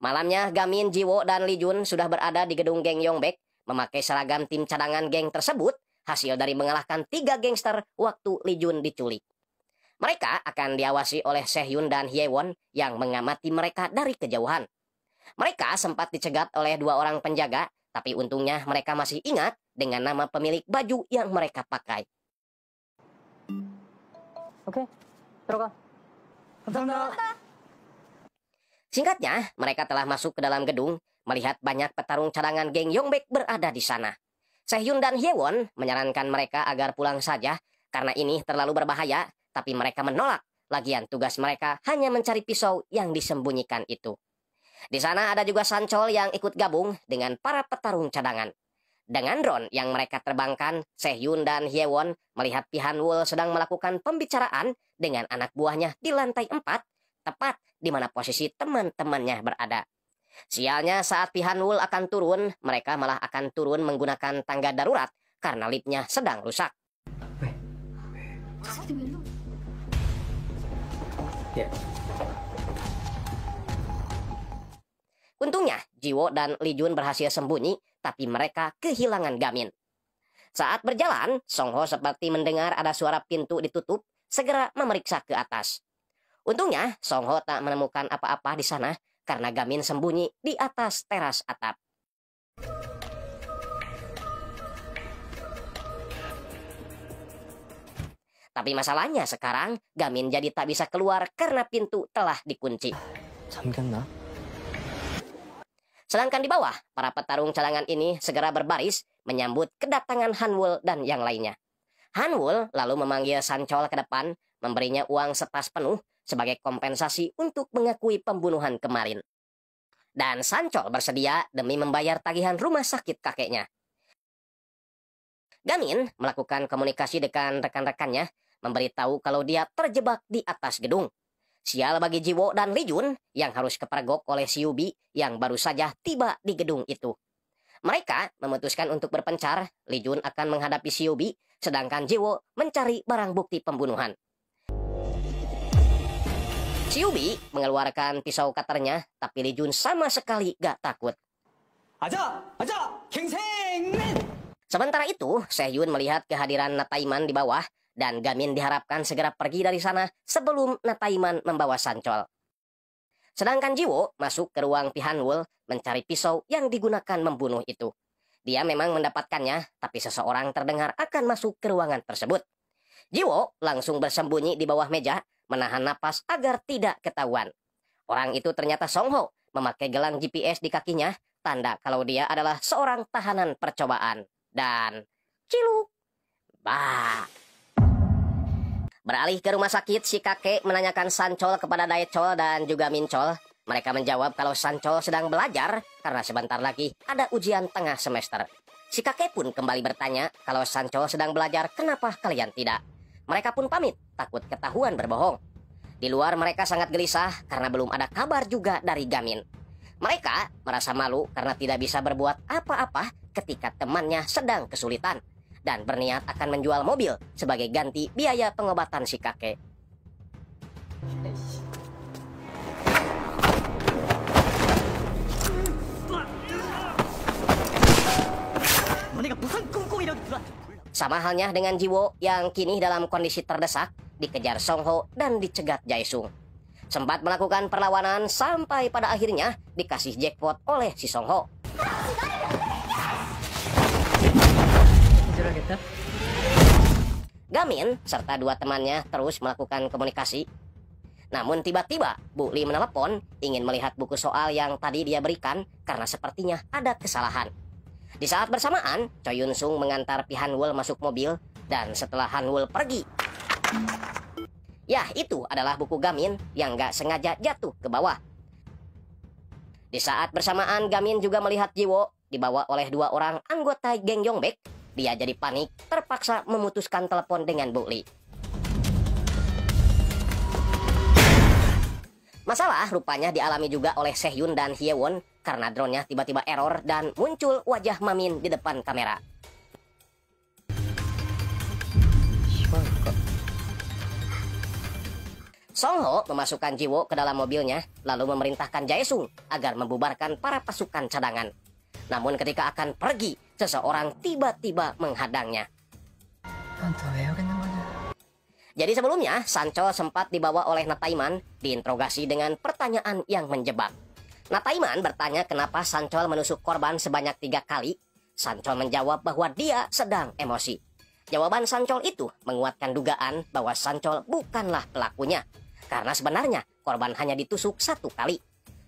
Malamnya, Gamin, Jiwo, dan Lee Jun sudah berada di gedung geng Yongbek memakai seragam tim cadangan geng tersebut, hasil dari mengalahkan 3 gangster waktu Lee Jun diculik. Mereka akan diawasi oleh Sehun dan Hyewon yang mengamati mereka dari kejauhan. Mereka sempat dicegat oleh 2 orang penjaga, tapi untungnya mereka masih ingat dengan nama pemilik baju yang mereka pakai. 오케이, 들어가. 감사합니다. Singkatnya, mereka telah masuk ke dalam gedung, melihat banyak petarung cadangan geng Yongbek berada di sana. Sehun dan Hyewon menyarankan mereka agar pulang saja, karena ini terlalu berbahaya, tapi mereka menolak. Lagian tugas mereka hanya mencari pisau yang disembunyikan itu. Di sana ada juga Sancol yang ikut gabung dengan para petarung cadangan. Dengan drone yang mereka terbangkan, Sehun dan Hyewon melihat Pihanwol sedang melakukan pembicaraan dengan anak buahnya di lantai 4, tepat di mana posisi teman-temannya berada. Sialnya saat Pihanwol akan turun, mereka malah akan turun menggunakan tangga darurat karena liftnya sedang rusak. Untungnya, Jiwo dan Lee Jun berhasil sembunyi, tapi mereka kehilangan Gamin. Saat berjalan, Songho seperti mendengar ada suara pintu ditutup, segera memeriksa ke atas. Untungnya, Songho tak menemukan apa-apa di sana karena Gamin sembunyi di atas teras atap. Tapi masalahnya sekarang, Gamin jadi tak bisa keluar karena pintu telah dikunci. 잠겼나? Sedangkan di bawah, para petarung cadangan ini segera berbaris menyambut kedatangan Hanwol dan yang lainnya. Hanwol lalu memanggil Sancol ke depan, memberinya uang setas penuh sebagai kompensasi untuk mengakui pembunuhan kemarin. Dan Sancol bersedia demi membayar tagihan rumah sakit kakeknya. Gamin melakukan komunikasi dengan rekan-rekannya, memberitahu kalau dia terjebak di atas gedung. Sial bagi Jiwo dan Lee Jun yang harus kepergok oleh Siubi yang baru saja tiba di gedung itu. Mereka memutuskan untuk berpencar. Lee Jun akan menghadapi Siubi, sedangkan Jiwo mencari barang bukti pembunuhan. Si Ubi mengeluarkan pisau cutter-nya, tapi Lee Jun sama sekali gak takut. 아자! 아자! 갱생맨! Sementara itu, Sehun melihat kehadiran Nataiman di bawah, dan Gamin diharapkan segera pergi dari sana sebelum Nataiman membawa sancol. Sedangkan Jiwo masuk ke ruang Pihanwul mencari pisau yang digunakan membunuh itu. Dia memang mendapatkannya, tapi seseorang terdengar akan masuk ke ruangan tersebut. Jiwo langsung bersembunyi di bawah meja, menahan napas agar tidak ketahuan. Orang itu ternyata Song Ho, memakai gelang GPS di kakinya, tanda kalau dia adalah seorang tahanan percobaan. Dan ciluk, bah. Beralih ke rumah sakit, si kakek menanyakan Sancol kepada Daechol dan juga Minchol. Mereka menjawab kalau Sancol sedang belajar karena sebentar lagi ada ujian tengah semester. Si kakek pun kembali bertanya kalau Sancol sedang belajar, kenapa kalian tidak? Mereka pun pamit, takut ketahuan berbohong. Di luar mereka sangat gelisah karena belum ada kabar juga dari Gamin. Mereka merasa malu karena tidak bisa berbuat apa-apa ketika temannya sedang kesulitan, dan berniat akan menjual mobil sebagai ganti biaya pengobatan si kakek. Sama halnya dengan Jiwo yang kini dalam kondisi terdesak, dikejar Song Ho dan dicegat Jae-sung. Sempat melakukan perlawanan sampai pada akhirnya dikasih jackpot oleh si Song Ho. Gamin serta dua temannya terus melakukan komunikasi. Namun tiba-tiba Bu Li menelepon ingin melihat buku soal yang tadi dia berikan karena sepertinya ada kesalahan. Di saat bersamaan, Choi Yun Sung mengantar Pi Han-wul masuk mobil, dan setelah Han-wul pergi, ya itu adalah buku Gamin yang gak sengaja jatuh ke bawah. Di saat bersamaan Gamin juga melihat Jiwo dibawa oleh dua orang anggota geng Yongbek. Dia jadi panik, terpaksa memutuskan telepon dengan Bu Li. Masalah rupanya dialami juga oleh Sehun dan Hyewon karena drone-nya tiba-tiba error dan muncul wajah Mamin di depan kamera. Song Ho memasukkan Jiwo ke dalam mobilnya lalu memerintahkan Jae-sung agar membubarkan para pasukan cadangan. Namun ketika akan pergi, seseorang tiba-tiba menghadangnya. Jadi sebelumnya, Sancol sempat dibawa oleh Nataiman diinterogasi dengan pertanyaan yang menjebak. Nataiman bertanya kenapa Sancol menusuk korban sebanyak 3 kali. Sancol menjawab bahwa dia sedang emosi. Jawaban Sancol itu menguatkan dugaan bahwa Sancol bukanlah pelakunya, karena sebenarnya korban hanya ditusuk 1 kali.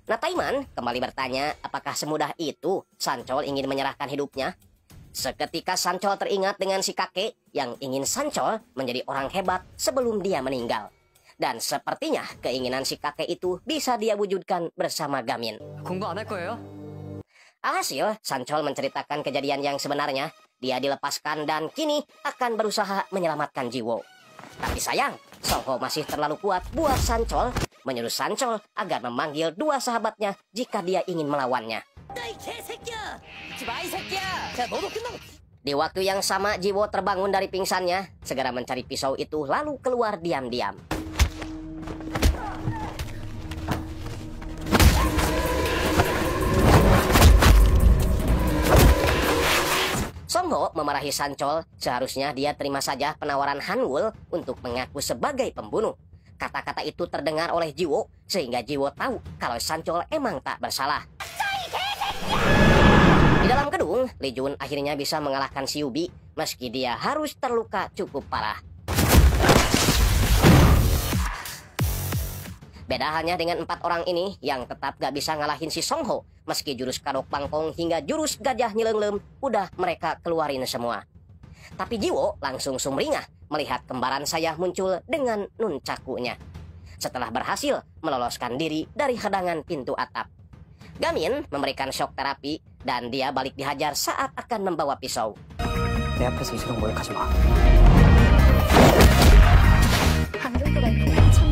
Nataiman kembali bertanya apakah semudah itu Sancol ingin menyerahkan hidupnya. Seketika Sancol teringat dengan si kakek yang ingin Sancol menjadi orang hebat sebelum dia meninggal. Dan sepertinya keinginan si kakek itu bisa dia wujudkan bersama Gamin. 공부 안 할 거예요? Alhasil, Sancol menceritakan kejadian yang sebenarnya. Dia dilepaskan dan kini akan berusaha menyelamatkan Jiwo. Tapi sayang, Song Ho masih terlalu kuat buat Sancol, menyuruh Sancol agar memanggil 2 sahabatnya jika dia ingin melawannya. Di waktu yang sama, Jiwo terbangun dari pingsannya, segera mencari pisau itu lalu keluar diam-diam. Song Ho memarahi Sancol, seharusnya dia terima saja penawaran Han-wul untuk mengaku sebagai pembunuh. Kata-kata itu terdengar oleh Jiwo, sehingga Jiwo tahu kalau Sancol emang tak bersalah. Di dalam gedung, Lee Jun akhirnya bisa mengalahkan si Ubi, meski dia harus terluka cukup parah. Beda halnya dengan 4 orang ini yang tetap gak bisa ngalahin si Song Ho, meski jurus Kadok Bangkong hingga jurus Gajah Nyelenglem udah mereka keluarin semua. Tapi Jiwo langsung sumringah melihat kembaran saya muncul dengan nuncakunya. Setelah berhasil meloloskan diri dari hadangan pintu atap. Gamin memberikan shock terapi dan dia balik dihajar saat akan membawa pisau. 내 앞에서 이처럼 모욕하지 마. 방금보다 괜찮네.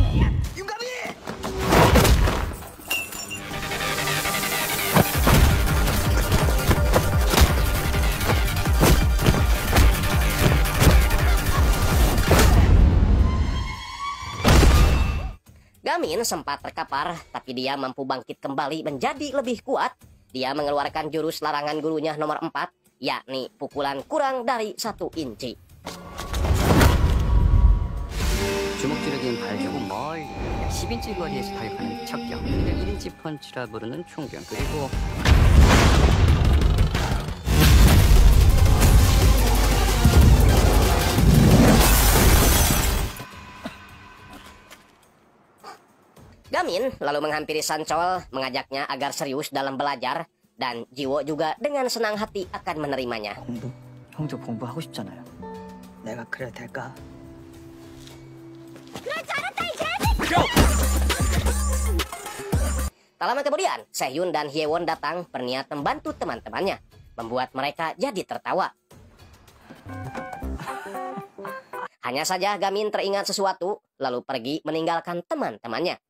Gamin sempat terkapar, tapi dia mampu bangkit kembali menjadi lebih kuat. Dia mengeluarkan jurus larangan gurunya nomor 4, yakni pukulan kurang dari 1 inci. 주먹질에긴 발기고 멀리 10인치 거리에서 타격하는 척경, 1인치 펀치라 부르는 총경, 그리고 Gamin lalu menghampiri Sancol, mengajaknya agar serius dalam belajar, dan Jiwo juga dengan senang hati akan menerimanya. 공부? 형도 공부하고 싶잖아요. 내가 그래도 될까? Tak lama kemudian, Sehun dan Hyewon datang berniat membantu teman-temannya, membuat mereka jadi tertawa. Hanya saja Gamin teringat sesuatu, lalu pergi meninggalkan teman-temannya.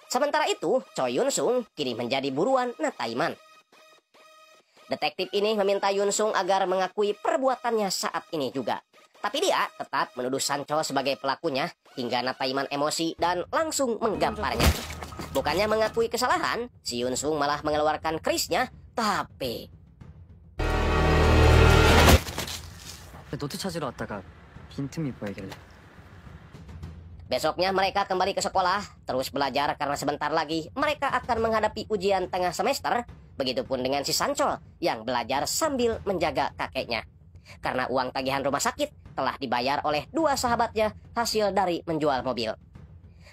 Sementara itu, Choi Yun Sung kini menjadi buruan Nataiman. Detektif ini meminta Yun Sung agar mengakui perbuatannya saat ini juga. Tapi dia tetap menuduh Sancol sebagai pelakunya, hingga Nataiman emosi dan langsung menggamparnya. Bukannya mengakui kesalahan, si Yun Sung malah mengeluarkan kerisnya, tapi... 노트 찾으러 왔다가 빈틈이 보이길래. Besoknya mereka kembali ke sekolah, terus belajar karena sebentar lagi mereka akan menghadapi ujian tengah semester. Begitupun dengan si Sancol yang belajar sambil menjaga kakeknya. Karena uang tagihan rumah sakit telah dibayar oleh 2 sahabatnya hasil dari menjual mobil.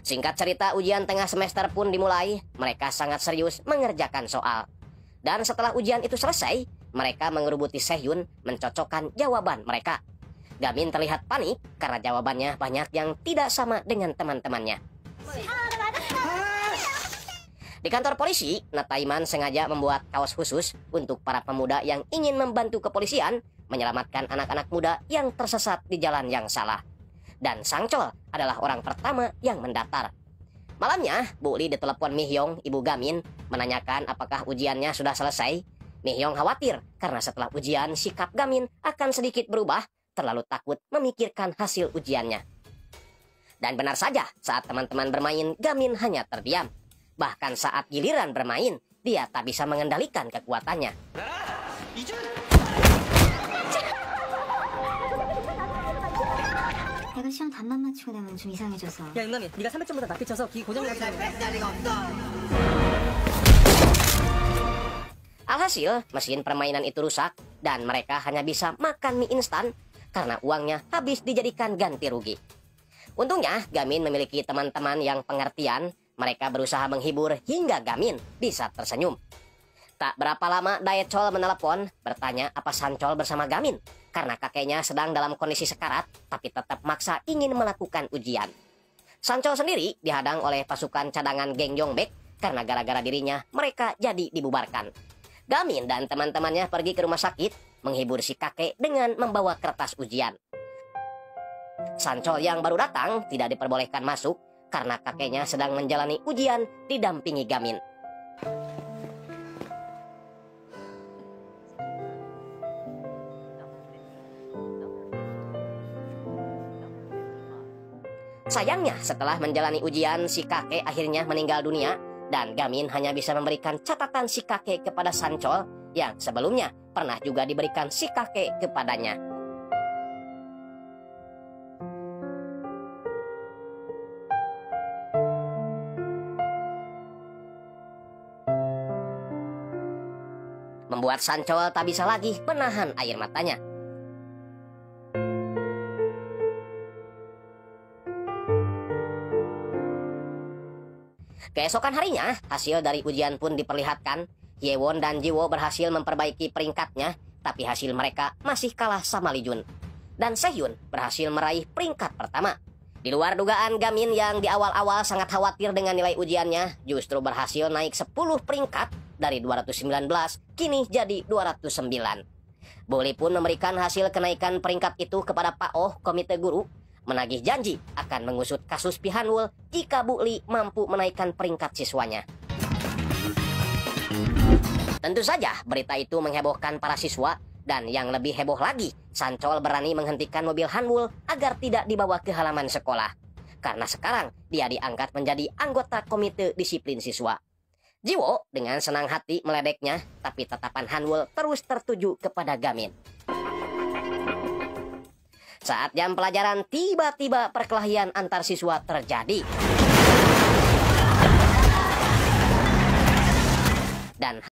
Singkat cerita, ujian tengah semester pun dimulai. Mereka sangat serius mengerjakan soal. Dan setelah ujian itu selesai, mereka mengerubuti Sehun mencocokkan jawaban mereka. Gamin terlihat panik karena jawabannya banyak yang tidak sama dengan teman-temannya. Di kantor polisi, Nataiman sengaja membuat kaos khusus untuk para pemuda yang ingin membantu kepolisian menyelamatkan anak-anak muda yang tersesat di jalan yang salah. Dan Sancol adalah orang pertama yang mendatar. Malamnya, Bu Li ditelepon Mi Hyong, ibu Gamin, menanyakan apakah ujiannya sudah selesai. Mi Hyong khawatir karena setelah ujian sikap Gamin akan sedikit berubah, terlalu takut memikirkan hasil ujiannya. Dan benar saja, saat teman-teman bermain, Gamin hanya terdiam. Bahkan saat giliran bermain, dia tak bisa mengendalikan kekuatannya. 내가 시험 답만 맞추고 나면 좀 이상해져서. 야 윤남이, 네가 300점보다 낮게 쳐서 기 고정이라고. Alhasil, mesin permainan itu rusak dan mereka hanya bisa makan mie instan karena uangnya habis dijadikan ganti rugi. Untungnya, Gamin memiliki teman-teman yang pengertian. Mereka berusaha menghibur hingga Gamin bisa tersenyum. Tak berapa lama, Daechol menelepon bertanya apa Sancol bersama Gamin karena kakeknya sedang dalam kondisi sekarat tapi tetap maksa ingin melakukan ujian. Sancol sendiri dihadang oleh pasukan cadangan geng Yongbek karena gara-gara dirinya mereka jadi dibubarkan. Gamin dan teman-temannya pergi ke rumah sakit menghibur si kakek dengan membawa kertas ujian. Sancol yang baru datang tidak diperbolehkan masuk karena kakeknya sedang menjalani ujian didampingi Gamin. Sayangnya, setelah menjalani ujian, si kakek akhirnya meninggal dunia dan Gamin hanya bisa memberikan catatan si kakek kepada Sancol yang sebelumnya pernah juga diberikan si kakek kepadanya. Membuat Sancol tak bisa lagi menahan air matanya. Keesokan harinya, hasil dari ujian pun diperlihatkan. Hyewon dan Jiwo berhasil memperbaiki peringkatnya, tapi hasil mereka masih kalah sama Lee Jun. Dan Sehun berhasil meraih peringkat pertama. Di luar dugaan, Gamin yang di awal-awal sangat khawatir dengan nilai ujiannya, justru berhasil naik 10 peringkat dari 219, kini jadi 209. Boleh pun memberikan hasil kenaikan peringkat itu kepada Pak Oh, komite guru, menagih janji akan mengusut kasus Pihanwul jika Bu Li mampu menaikkan peringkat siswanya. Tentu saja berita itu menghebohkan para siswa, dan yang lebih heboh lagi, Sancol berani menghentikan mobil Hanwul agar tidak dibawa ke halaman sekolah. karena sekarang dia diangkat menjadi anggota komite disiplin siswa. Jiwo dengan senang hati meledeknya, tapi tatapan Hanwul terus tertuju kepada Gamin. Saat jam pelajaran, tiba-tiba perkelahian antar siswa terjadi. Dan